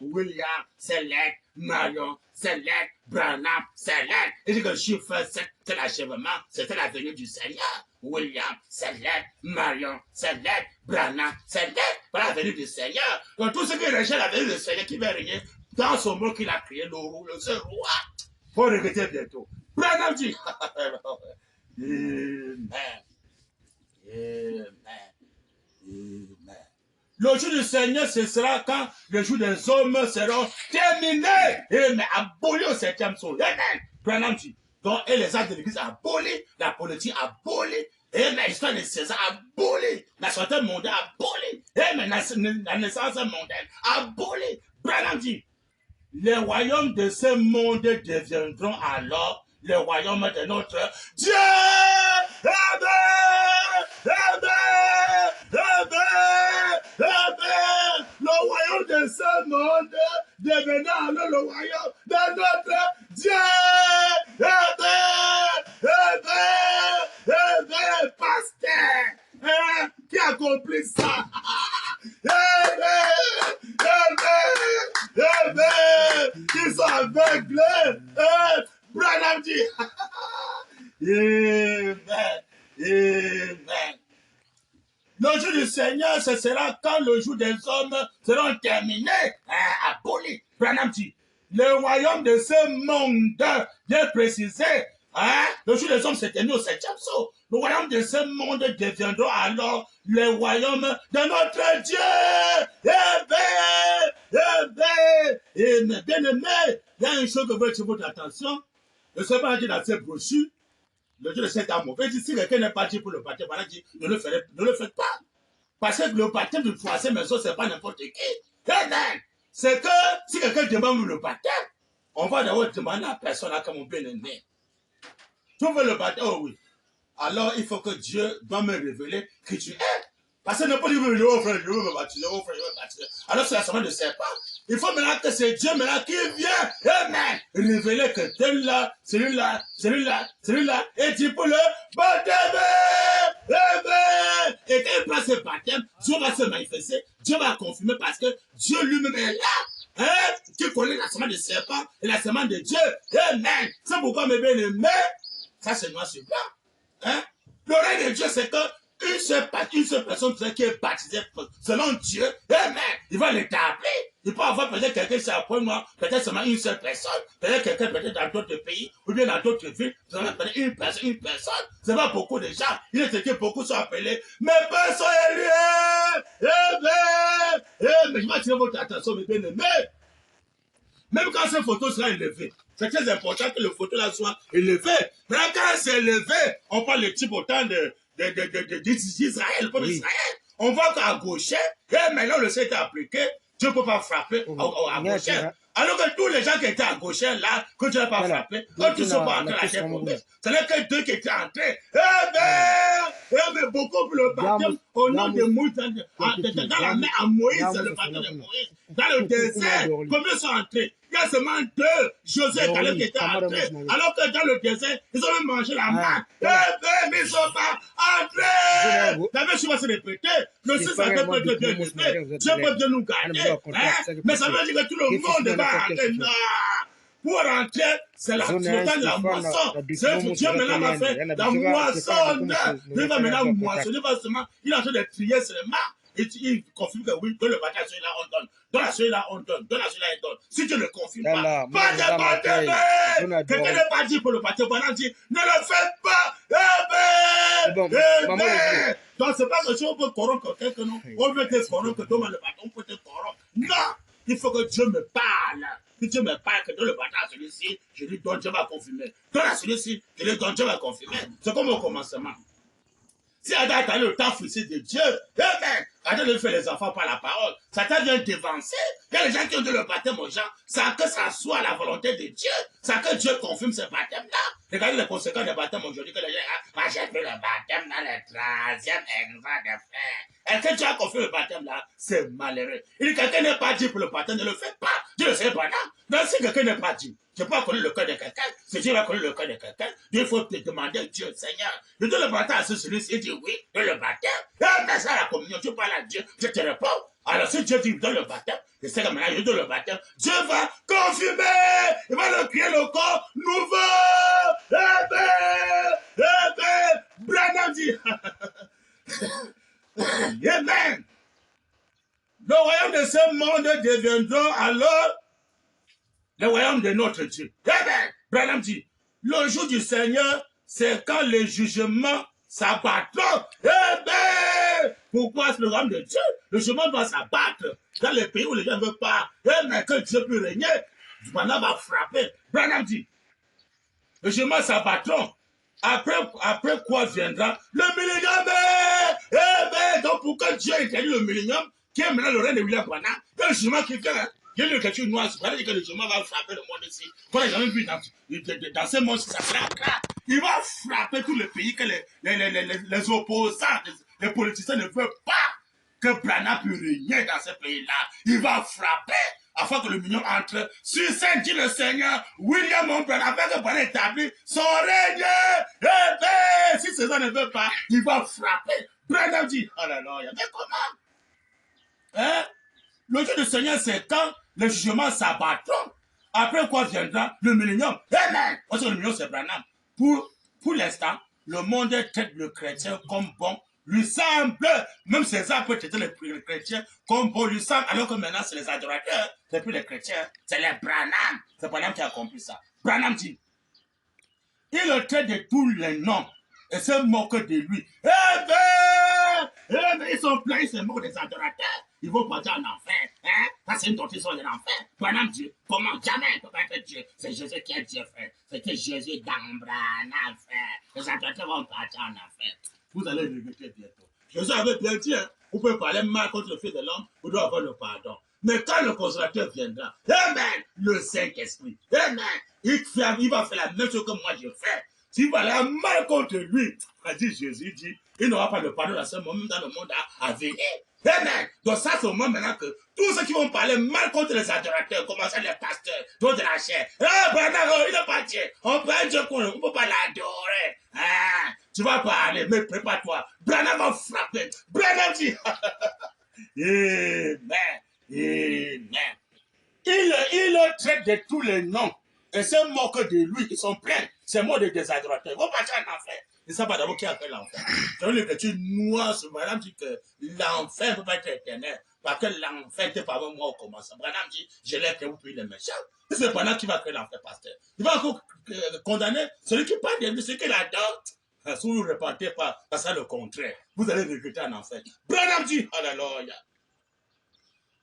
William, Céleste, Marion, Céleste, Branham, Céleste. Il dit que le chiffre 7, c'est l'achèvement, c'était la venue du Seigneur. William, Céleste, Marion, Céleste, Branham, Céleste, voilà la venue du Seigneur. Donc tout ce qui rejettent la venue du Seigneur qui va régner dans son mot qu'il a créé, le seul roi, faut regretter bientôt. Branham dit, Amen. Amen. Amen. Le jour du Seigneur, ce sera quand le jour des hommes seront terminés. Amen. Abolis au 7e jour. Amen. Branham dit. Donc, et les actes de l'église abolis, la politique abolie, amen, l'histoire de César abolie, la santé mondiale abolie, amen, la naissance mondaine abolie. Branham dit, les royaumes de ce monde deviendront alors les royaumes de notre Dieu. Amen. Amen. Amen. Amen. Le royaume de ce monde devenant alors le royaume de notre Dieu. Amen. Amen. Amen. Pasteur qui accomplit ça. Amen. Amen. Amen. Qui sont aveuglés. Branham dit. Amen. Amen. Le jour du Seigneur, ce sera quand le jour des hommes seront terminés, abolis. Branham dit, le royaume de ce monde, bien précisé, le jour des hommes s'est terminé au 7e jour. Le royaume de ce monde deviendra alors le royaume de notre Dieu. Amen. Amen. Amen. Bien-aimé, il y a une chose que veut attirer votre attention. Ne soyez pas dit dans cette brochure. Le Dieu de cet amour. Si quelqu'un n'est pas dit pour le baptême, voilà, dit, ne le faites pas. Parce que le baptême de troisième maison, ce n'est pas n'importe qui. Amen. C'est que si quelqu'un demande le baptême, on va d'abord demander à la personne là comme mon bien-aimé. Tu veux le baptême? Oh oui. Alors il faut que Dieu doit me révéler qui tu es. Parce que n'importe qui veut me dire, oh frère, je veux me baptiser, oh frère, je veux me baptiser. Alors c'est la semaine de serpent. Il faut maintenant que c'est Dieu maintenant qui vient, amen, révéler que tel-là, celui-là, celui-là, celui-là, et tu peux le baptême, amen. Et quand il passe ce baptême, Dieu va se manifester, Dieu va confirmer parce que Dieu lui-même est là. Hein? Tu connais la semaine de serpent et la semaine de Dieu, amen. C'est pourquoi mes bien-aimés, ça c'est noir sur blanc. Hein? Le règne de Dieu, c'est que une seule personne qui est baptisée selon Dieu, amen, il va l'établir. Il peut avoir peut-être quelqu'un sur la pointe noire, peut-être seulement une seule personne, peut-être quelqu'un peut-être dans d'autres pays, ou bien dans d'autres villes, peut-être une personne. C'est pas beaucoup de gens. Il est que beaucoup sont appelés, mais personne est lié. Amen. Mais je vais attirer votre attention, mes bien-aimés. Même quand cette photo sera élevée, c'est très important que le photo là soit élevé. Mais quand c'est élevé, on parle le type autant d'Israël, le peuple d'Israël. On voit qu'à gauche, et maintenant le ciel est appliqué, Dieu ne peut pas frapper à gauche. Alors que tous les gens qui étaient à gauche là, que Dieu n'a pas frappé, quand ils ne sont pas entrés à la terre promise, ce n'est que deux qui étaient entrés. Mais beaucoup pour le baptême au nom de Moïse, dans la main à Moïse, le baptême de Moïse. Dans le désert, combien sont entrés? Il y a seulement deux, Josué et Caleb qui étaient entrés. Alors que dans le désert, ils ont même mangé la main. Mais ils ne sont pas entrés. La même chose va se répéter. Le Seigneur peut être bien aimé. Dieu peut bien nous garder. Mais ça veut dire que tout le monde va entrer. Non. Pour rentrer, c'est la de la moisson. C'est Dieu maintenant va faire la moisson. Il va maintenant moissonner. Il est en train de trier seulement. Et il confirme que oui, dans le baptême, celui-là on donne. Dans celui-là on donne. Dans celui-là on donne. Si Dieu ne confirme pas, pas de baptême. Quelqu'un n'est pas dit pour le baptême. Pendant dit, ne le faites pas. Donc c'est pas que si on peut corrompre quelqu'un, non. On veut te corrompre, dans le baptême, on peut te corrompre. Non. Il faut que Dieu me parle. Si Dieu me parle que dans le baptême à celui-ci, je lui donne, Dieu va confirmer. Dans celui-ci, je lui donne, Dieu va confirmer. C'est comme au commencement. Si Adam a le temps fixé de Dieu, amen, Adam de faire les enfants par la parole, Satan vient t'évancer. Il y a des gens qui ont dit le baptême aux gens, sans que ça soit la volonté de Dieu, sans que Dieu confirme ce baptême-là. Regardez les conséquences des baptêmes aujourd'hui, que les gens, j'ai fait le baptême dans le troisième examen de frère. Et que Dieu a confirmé le baptême-là, c'est malheureux. Il dit quelqu'un n'est pas dit pour le baptême, ne le fait pas. Dieu ne sait pas là. Donc si quelqu'un n'est pas dit, je ne peux pas connaître le cœur de quelqu'un. Si Dieu va connaître le cœur de quelqu'un, il faut te demander à Dieu, Seigneur, je dois le baptême à celui-ci. Il dit oui, de le baptême. Et mais ça, la communion, tu parles à Dieu, je te réponds. Alors si Dieu dit donne le baptême, je sais que maintenant je donne le baptême, Dieu va confirmer. Il va le créer le corps nouveau. Amen. Branham dit. Amen. Le royaume de ce monde deviendra alors le royaume de notre Dieu. Amen. Branham dit, le jour du Seigneur, c'est quand les jugements s'abattront. Amen. Pourquoi c'est le royaume de Dieu? Le jugement doit s'abattre dans les pays où les gens ne veulent pas. Amen. Que Dieu peut régner. Du maintenant va frapper. Branham dit, le jugement s'abattront. Après quoi viendra le millénium? Amen. Donc pourquoi Dieu interdit le millénium, qui est maintenant le règne de William Branham, le jugement qui vient? Il y a une question noire, c'est pas dire que le jugement va frapper le monde ici. Qu'on n'a jamais vu dans ce monde, ça sera. Il va frapper tous les pays que les opposants, les politiciens ne veulent pas que Branham puisse régner dans ce pays-là. Il va frapper afin que le million entre sur scène, dit le Seigneur, William Branham, afin que Branham établit son règne. Et si ces gens ne veulent pas, il va frapper. Branham dit, oh là là, il y avait comment? Hein? Le jour du Seigneur, c'est quand les jugements s'abattront. Après quoi viendra le millénium. Amen. Parce que le millénium, c'est Branham. Pour l'instant, le monde traite le chrétien comme bon, lui semble, même César peut traiter les chrétiens comme bon, lui semble, alors que maintenant, c'est les adorateurs, c'est plus les chrétiens, c'est les Branham. C'est Branham qui a compris ça. Branham dit, il le traite de tous les noms et se moque de lui. Ils sont pleins, ils se moquent des adorateurs. Ils vont partir en enfer. Hein? c'est une doctrine sur l'enfer. Branham dit, comment jamais il ne peut pas être Dieu. C'est Jésus qui est Dieu, frère. C'était Jésus dans Branham, frère. Les adorateurs vont partir en enfer. Vous allez regretter bientôt. Jésus avait bien dit, hein, vous pouvez parler mal contre le Fils de l'homme, vous devez avoir le pardon. Mais quand le consolateur viendra, amen, le Saint-Esprit, amen, il va faire la même chose que moi je fais. S'il va aller mal contre lui, dit Jésus dit, il n'aura pas le pardon à ce moment, même dans le monde à venir. Amen. Donc ça, c'est au moment maintenant que tous ceux qui vont parler mal contre les adorateurs, comme ça les pasteurs, d'autres de la chair, il n'est pas Dieu. On peut un Dieu qu'on ne peut pas l'adorer. Ah, tu vas parler, mais prépare-toi. Branham va frapper. Branham dit, amen, amen. Il traite de tous les noms. Et c'est moque de lui, ils sont pleins. C'est mot des adorateurs. Ils vont partir en enfer. Ils ne savent pas d'abord qui a fait l'enfer. Dans l'écriture noire, ce Branham dit que l'enfer ne peut pas être éternel. Parce que l'enfer était pas moi au commencement. Branham dit, je l'ai créé pour les méchants. C'est Branham qui va créer l'enfer, pasteur. Il va encore condamner celui qui parle de lui, celui qui l'adore. Si vous ne repartez pas, c'est le contraire. Vous allez regretter un enfer. Branham dit, alléluia.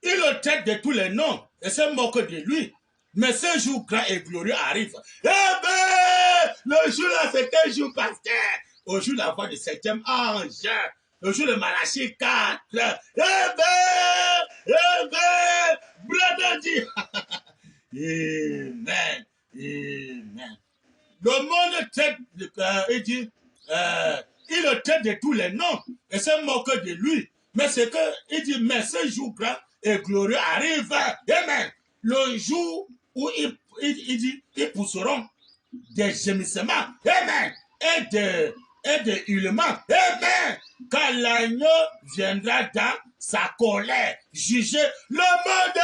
Il le traite de tous les noms. Et c'est moque de lui. Mais ce jour grand et glorieux arrive. Eh ben, le jour là, c'est quel jour, pasteur? Au jour de la voix du 7e ange. Le jour de Malachie 4. Eh ben, Branham dit. Amen, amen. Le monde traite, il dit, il le traite de tous les noms. Et c'est moque de lui. Mais c'est que, il dit, mais ce jour grand et glorieux arrive. Amen. Le jour où ils pousseront des gémissements, amen, et des hurlements, amen, quand l'agneau viendra dans sa colère, juger le monde,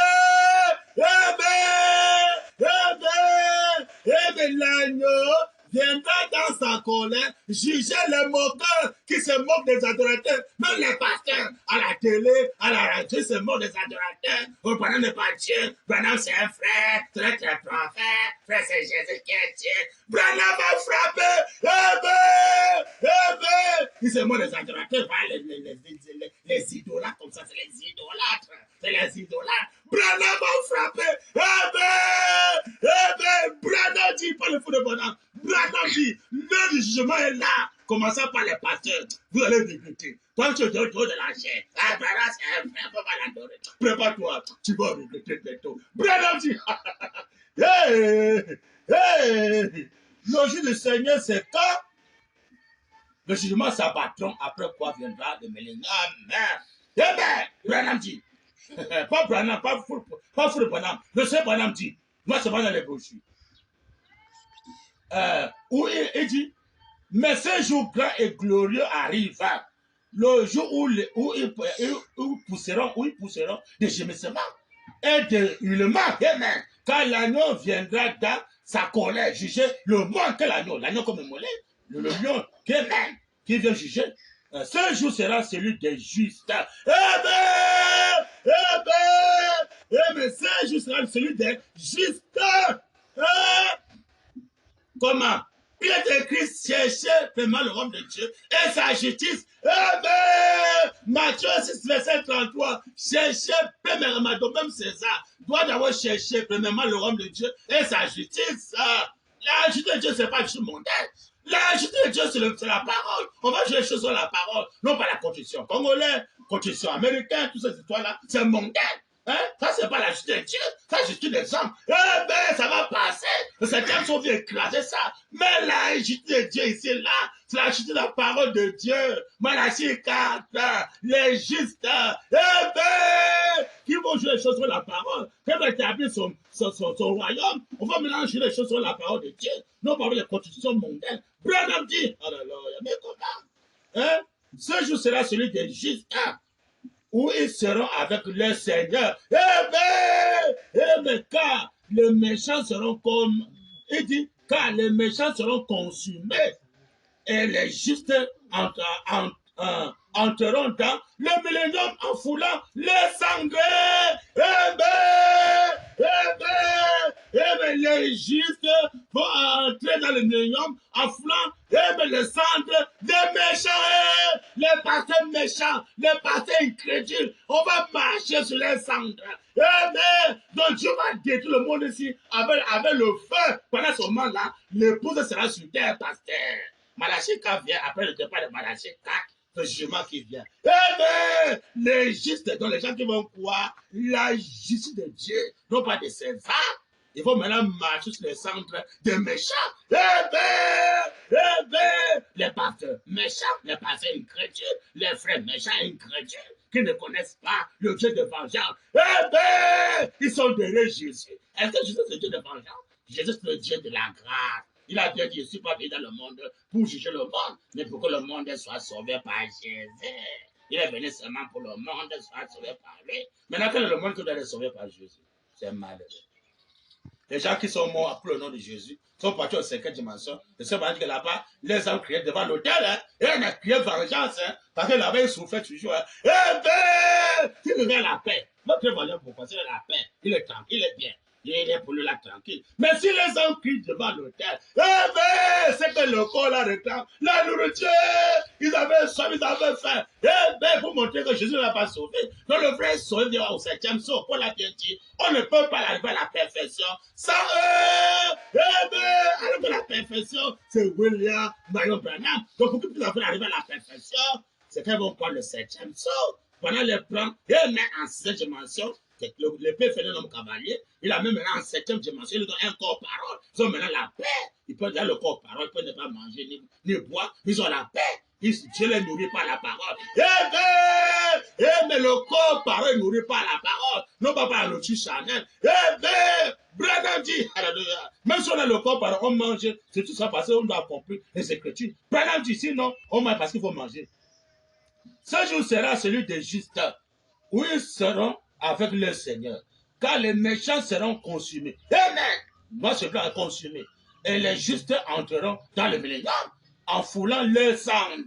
amen, l'agneau viendra dans sa colère, juger les moqueurs qui se moquent des adorateurs, même les pasteurs à la télé, à la radio, se moquent des adorateurs. Oh, Branham n'est pas Dieu, Branham c'est un frère, très très prophète, frère c'est Jésus qui est Dieu. Branham va frapper, il se moque des adorateurs, les idolâtres comme ça, c'est les idolâtres, c'est les idolâtres. Branham va frapper, Branham dit, pas le fou de Branham. Branham dit, l'heure du jugement est là. Commençant par les pasteurs, vous allez regretter. Toi, tu es de la chair. Branham, c'est un frère, faut pas l'adorer. Prépare-toi, tu vas regretter bientôt. Branham dit, le jour du Seigneur, c'est quand le jugement s'abattront, après quoi viendra le millénaire. Amen. Branham dit, pas Branham, pas fou de Branham. Le Seigneur Branham dit, moi, c'est pas dans les brochures. Où il dit, mais ce jour grand et glorieux arrive, le jour où ils pousseront des gémissements et des hurlements, amen, quand l'agneau viendra dans sa colère, juger le monde que l'agneau comme un mollet, le lion, amen, qui vient juger. Ce jour sera celui des justes. Amen, ce jour sera celui des justes. Comment? Il est écrit, cherchez vraiment le royaume de Dieu et sa justice. Amen. Matthieu 6, verset 33. Cherchez premièrement, donc même César doit d'abord chercher premièrement le royaume de Dieu et sa justice. La justice de Dieu, ce n'est pas juste mondaine. La justice de Dieu, c'est la parole. On va jouer les choses sur la parole, non pas la constitution congolaise, constitution américaine, toutes ces histoires-là, c'est mondaine. Hein? Ça, c'est pas la justice de Dieu, ça, c'est la justice des hommes. Ça va passer. Le septième jour vient écraser ça. Mais la justice de Dieu ici, là, c'est la justice de la parole de Dieu. Malachie 4, les justes, qui vont jouer les choses sur la parole. Qui va établir son royaume. On va mélanger les choses sur la parole de Dieu. Non pas les constitutions mondaines. Branham dit, alléluia, mais comment? Hein? Ce jour sera celui des justes. Où ils seront avec leur Seigneur. Mais car les méchants seront comme, il dit, car les méchants seront consumés et les justes entreront dans le millénium en foulant les sanglés. Les justes vont entrer dans le millénium en foulant les cendres des méchants. les pasteurs méchants, les pasteurs incrédules, on va marcher sur les cendres. Amen. Donc Dieu va détruire le monde ici avec le feu. Pendant ce moment-là, l'épouse sera sur terre, pasteur. Malachie 4 vient après le départ de Malachie 4. Le jugement qui vient. Amen. Les justes, donc les gens qui vont croire la justice de Dieu, non pas de César. Il faut maintenant marcher sur le centre des méchants. Les pasteurs méchants, les pasteurs incrédules, les frères méchants incrédules qui ne connaissent pas le Dieu de vengeance. Ils sont derrière Jésus. Est-ce que Jésus c'est le Dieu de vengeance? Jésus c'est le Dieu de la grâce. Il a bien dit, je ne suis pas venu dans le monde pour juger le monde, mais pour que le monde soit sauvé par Jésus. Il est venu seulement pour le monde soit sauvé par lui. Maintenant, quel est le monde qui doit être sauvé par Jésus? C'est malheureux. Les gens qui sont morts pour le nom de Jésus sont partis aux 5e dimension. Et c'est vrai que là-bas, les hommes criaient devant l'autel, et on a crié vengeance, parce que là-bas, ils souffraient toujours. Tu regardes la paix. Notre vengeance, pourquoi c'est la paix? Il est tranquille, il est bien. Il est pour lui là tranquille. Mais si les hommes crient devant l'autel, c'est que le corps la réclame, la nourriture, ils avaient soif, ils avaient faim. Pour montrer que Jésus n'a pas sauvé. Donc le vrai sauvé vient au 7e saut. Paul a bien dit, on ne peut pas arriver à la perfection sans eux. Alors que la perfection, c'est William Marion Branham. Donc pour qu'ils puissent arriver à la perfection, c'est qu'ils vont prendre le 7e saut. Pendant les plans, et met en 7e dimension. L'épée fait un homme cavalier, il a même maintenant en 7e dimension, il donne un corps parole. Ils ont maintenant la paix. Ils peuvent dire le corps parole, ils peuvent ne pas manger ni boire. Ils ont la paix. Dieu les nourrit par la parole. Mais le corps parole ne nourrit pas la parole. Non pas par la nourriture charnelle. Branham dit, même si on a le corps parole, on mange. C'est tout ça parce qu'on doit accomplir les écritures. Branham dit, sinon, on mange parce qu'il faut manger. Ce jour sera celui des justes, où ils seront avec le Seigneur, car les méchants seront consumés. Amen. Moi, ce plan est consumé. Et les justes entreront dans le millénaire en foulant leurs cendres.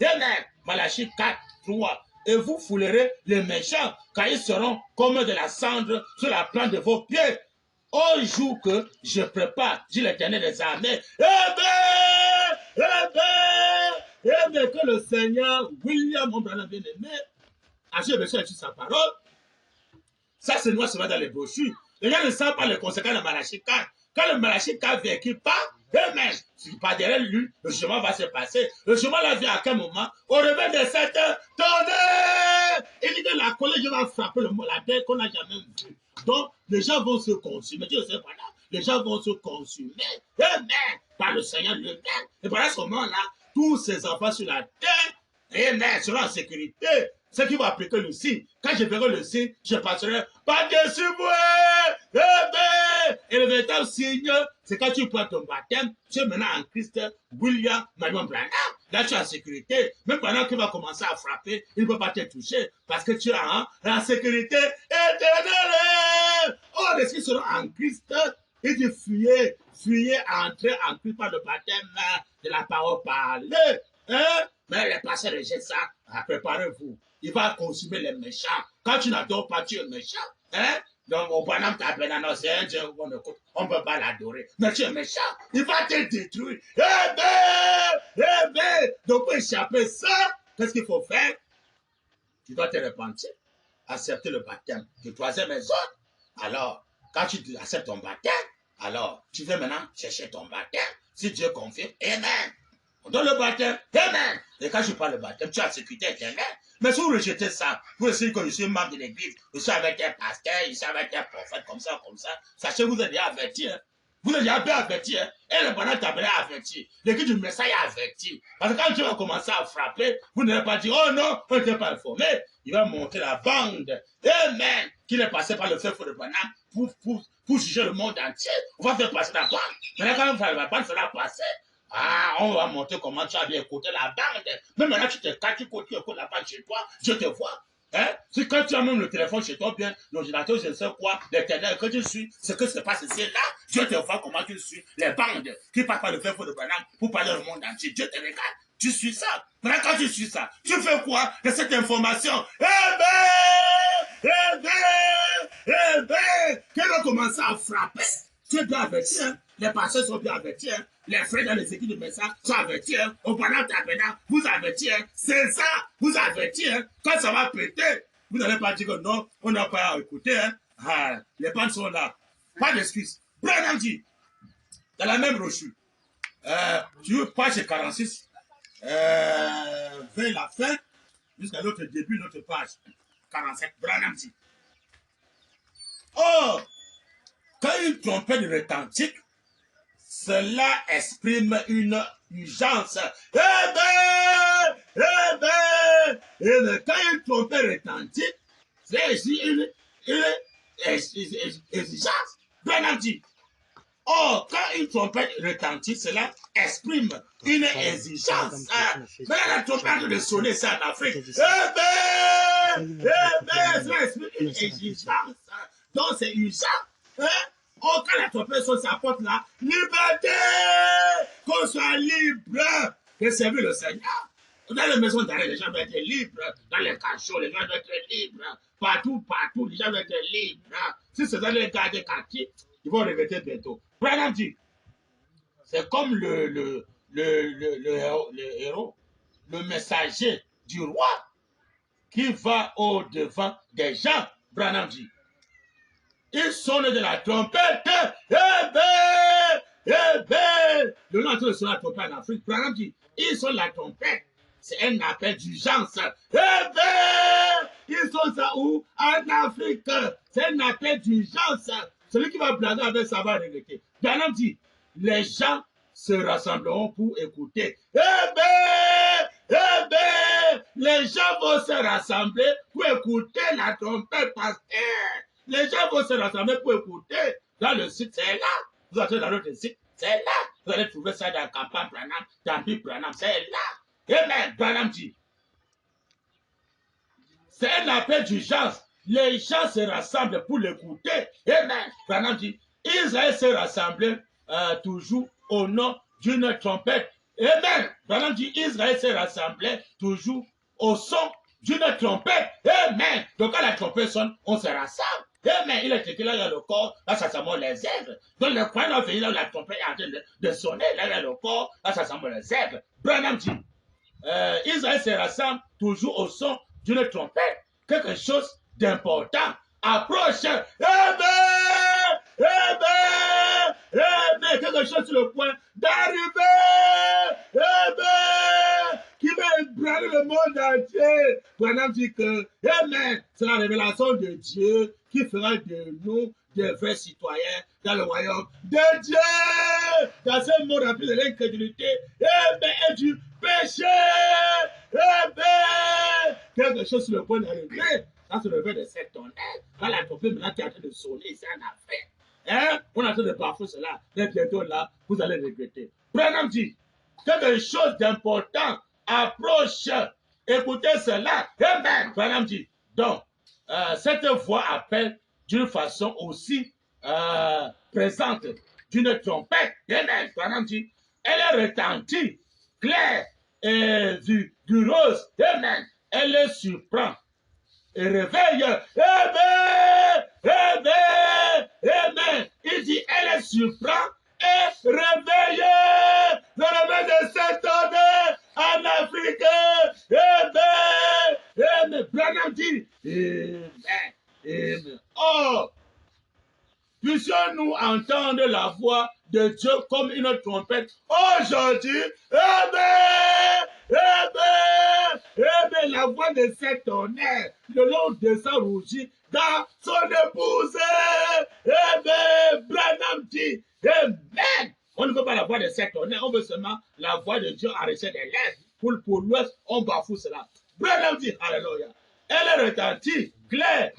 Amen. Malachie 4, 3. Et vous foulerez les méchants, car ils seront comme de la cendre sur la plante de vos pieds. Au jour que je prépare, dit l'Éternel des armées. Amen. Que le Seigneur, William, mon bien aimé, a reçu sa parole. Ça, c'est noir, c'est dans les brochures. Les gens ne savent pas les conséquences de Malachie 4. Quand le Malachie 4 vient qui part, amen. Pas derrière lui, le chemin va se passer. Le chemin là vient à quel moment? Au réveil de 7 heures, tendez! Il dit que la colère va frapper la terre qu'on n'a jamais vue. Donc, les gens vont se consumer. Tu ne sais pas là. Les gens vont se consumer. Amen. Par le Seigneur lui-même. Et pendant ce moment-là, tous ces enfants sur la terre, amen, seront en sécurité. Ce qui va appliquer le signe. Quand je verrai le signe, je passerai par-dessus moi. Et le véritable signe, c'est quand tu prends ton baptême, tu es maintenant en Christ, William Marion Branham. Là, tu es en sécurité. Même pendant qu'il va commencer à frapper, il ne peut pas te toucher parce que tu es en sécurité éternelle. Oh, les qui seront en Christ, il dit fuyez, entrez en Christ par le baptême de la parole parlée. Mais les pasteurs rejettent ça. Préparez-vous. Il va consumer les méchants. Quand tu n'adores pas, tu es méchant. Donc, au Paname, c'est un Dieu on ne peut pas l'adorer. Mais tu es méchant. Il va te détruire. Donc, pour échapper ça, qu'est-ce qu'il faut faire? Tu dois te repentir. Accepter le baptême du 3e maison. Alors, quand tu acceptes ton baptême, alors, tu veux maintenant chercher ton baptême. Si Dieu confirme, amen. On donne le baptême, amen. Et quand je parle de baptême, tu as sécurité éternelle. Mais si vous rejetez ça, vous essayez que je suis membre de l'église, je suis avec un pasteur, je suis avec un prophète, comme ça, sachez que vous êtes déjà averti. Vous êtes déjà bien averti. Et le bonheur t'appelait averti. L'église du message est averti. Parce que quand Dieu va commencer à frapper, vous n'allez pas dire, oh non, on n'était pas informé. Il va monter la bande, amen, qu'il est passé par le feu de bonheur pour juger le monde entier. On va faire passer la bande. Maintenant, quand la bande sera passée, on va montrer comment tu as bien écouté la bande. Mais maintenant, tu écoutes la bande chez toi, je te vois. C'est quand tu as même le téléphone chez toi, bien, l'ordinateur, je ne sais quoi, l'éternel que tu suis, ce que se passe ici là, je te vois comment tu suis les bandes qui passent par le feu de Branham pour parler au monde entier. Dieu te regarde, tu suis ça. Maintenant, quand tu suis ça, tu fais quoi de cette information? Qui va commencer à frapper. Tu es bien averti, les pasteurs sont bien avertis. Les frères dans les équipes de message sont avertis. Hein. Au pendant tabernacle, vous avertis. Hein. C'est ça, vous avertis. Hein. Quand ça va péter, vous n'allez pas dire que non, on n'a pas à écouter. Hein. Ah, les pannes sont là. Pas d'excuses. Branham dit, dans la même brochure, tu page 46, vers la fin, jusqu'à notre début, notre page 47, Branham dit, oh, quand une trompette retentit, cela exprime une urgence. Eh ben, quand une trompette retentit, c'est ici une exigence. Branham dit, oh, quand une trompette retentit, cela exprime une exigence. Mais la trompette de sonner ça en Afrique. Cela exprime une exigence. Donc c'est urgent. Hein? Oh, quand la trompette sonne sa porte là, liberté! Qu'on soit libre de servir le Seigneur. Dans les maisons d'arrêt, les gens doivent être libres. Dans les cachots, les gens doivent être libres. Partout, les gens doivent être libres. Si c'est dans les gardes quartiers, ils vont regretter bientôt. Branham dit, c'est comme le héros, le messager du roi qui va au-devant des gens. Branham dit, il sonne de la trompette. Le nom de sonner la trompette en Afrique. Branham dit, il sonne la trompette. C'est un appel d'urgence. Ils sont ça où? En Afrique. C'est un appel d'urgence. Celui qui va blaguer avec ça va regretter. Branham dit, les gens se rassembleront pour écouter. Les gens vont se rassembler pour écouter la trompette parce que les gens vont se rassembler pour écouter. Dans le site, c'est là. Vous entrez dans notre site, c'est là. Vous allez trouver ça dans la campagne Branham, dans Bible Branham, c'est là. Amen. Branham dit, c'est un appel d'urgence. Les gens se rassemblent pour l'écouter. Amen. Branham dit, Israël se rassemble toujours au nom d'une trompette. Amen. Branham dit, Israël se rassemble toujours au son d'une trompette. Amen. Donc quand la trompette sonne, on se rassemble. Amen. Il est écrit là, il y a le corps, là ça s'appelle les aigles. Donc le coin d'un pays là où la trompette est en train de sonner, là il y a le corps, là ça s'appelle les aigles. Branham dit, Israël se rassemble toujours au son d'une trompette. Quelque chose d'important approche. Quelque chose sur le point d'arriver. Qui va ébranler le monde entier. Branham dit que, amen, c'est la révélation de Dieu qui fera de nous des vrais citoyens dans le royaume de Dieu. Dans ce monde rempli de l'incrédulité, et du péché. Quelque chose sur le point d'arriver. Ça se réveille de cette tonnerre. Quand la trompette maintenant qui est en train de sonner ici en Afrique. Hein? On est en train de parfouer cela. Mais bientôt là, vous allez regretter. Branham dit, quelque chose d'important approche. Écoutez cela. Amen. Branham dit, donc, cette voix appelle d'une façon aussi présente d'une trompette. Amen. Branham dit, elle est retentie, claire et vigoureuse. Amen. Elle les surprend et réveille. Amen. Il dit, elle les surprend et réveille. Le réveil de cette tonnerre en Afrique. Amen. Branham dit, amen. Oh, puissions-nous entendre la voix de Dieu comme une trompette aujourd'hui. Amen. La voix de cet tonnerre, le long de sa rougit dans son épouse. Amen. Branham dit, amen. On ne veut pas la voix de cet tonnerre, on veut seulement la voix de Dieu arrêter des lèvres. Pour l'ouest, on bafoue cela. Branham dit, alléluia. Elle est retentie, claire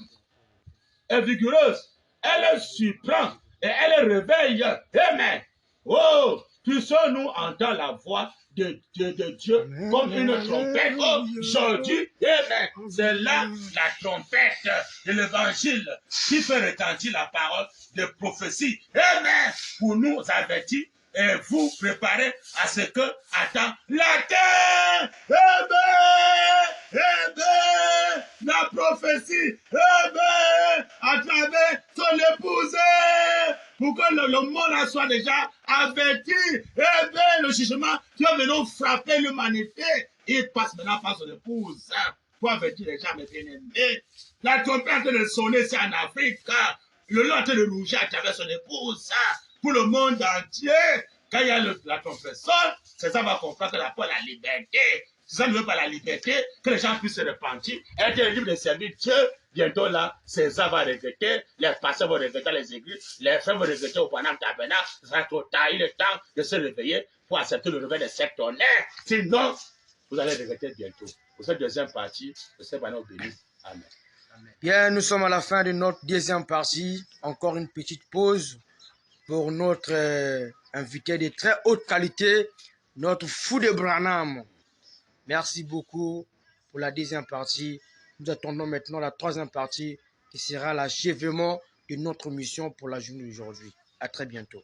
et vigoureuse. Elle surprend et elle réveille. Amen. Oh, puissions-nous entendre la voix de Dieu amen, comme une trompette. Oh, aujourd'hui, amen. C'est là la trompette de l'évangile qui fait retentir la parole de prophétie. Amen. Pour nous avertir et vous préparer à ce que attend la terre. Amen. La prophétie. Amen. À travers son épouse. Pour que le monde soit déjà avertir, eh bien, le jugement, tu vas maintenant frapper l'humanité. Il passe maintenant par son épouse pour avertir les gens, mes bien-aimés. La trompette est en train de sonner, c'est en Afrique. Le lion est en train de rougir à travers son épouse pour le monde entier. Quand il y a la trompette sonne, c'est ça va comprendre que la foi, la liberté. Si ça ne veut pas la liberté, que les gens puissent se repentir, être libres de servir Dieu. Bientôt là, César va regretter, les pasteurs vont regretter les églises, les frères vont regretter au Panam Tabernacle. Ce sera trop tard, il est temps de se réveiller pour accepter le réveil de cet tonnerre. Sinon, vous allez regretter bientôt. Pour cette deuxième partie, le Seigneur nous bénisse. Amen. Bien, nous sommes à la fin de notre deuxième partie. Encore une petite pause pour notre invité de très haute qualité, notre fou de Branham. Merci beaucoup pour la deuxième partie. Nous attendons maintenant la troisième partie qui sera l'achèvement de notre mission pour la journée d'aujourd'hui. À très bientôt.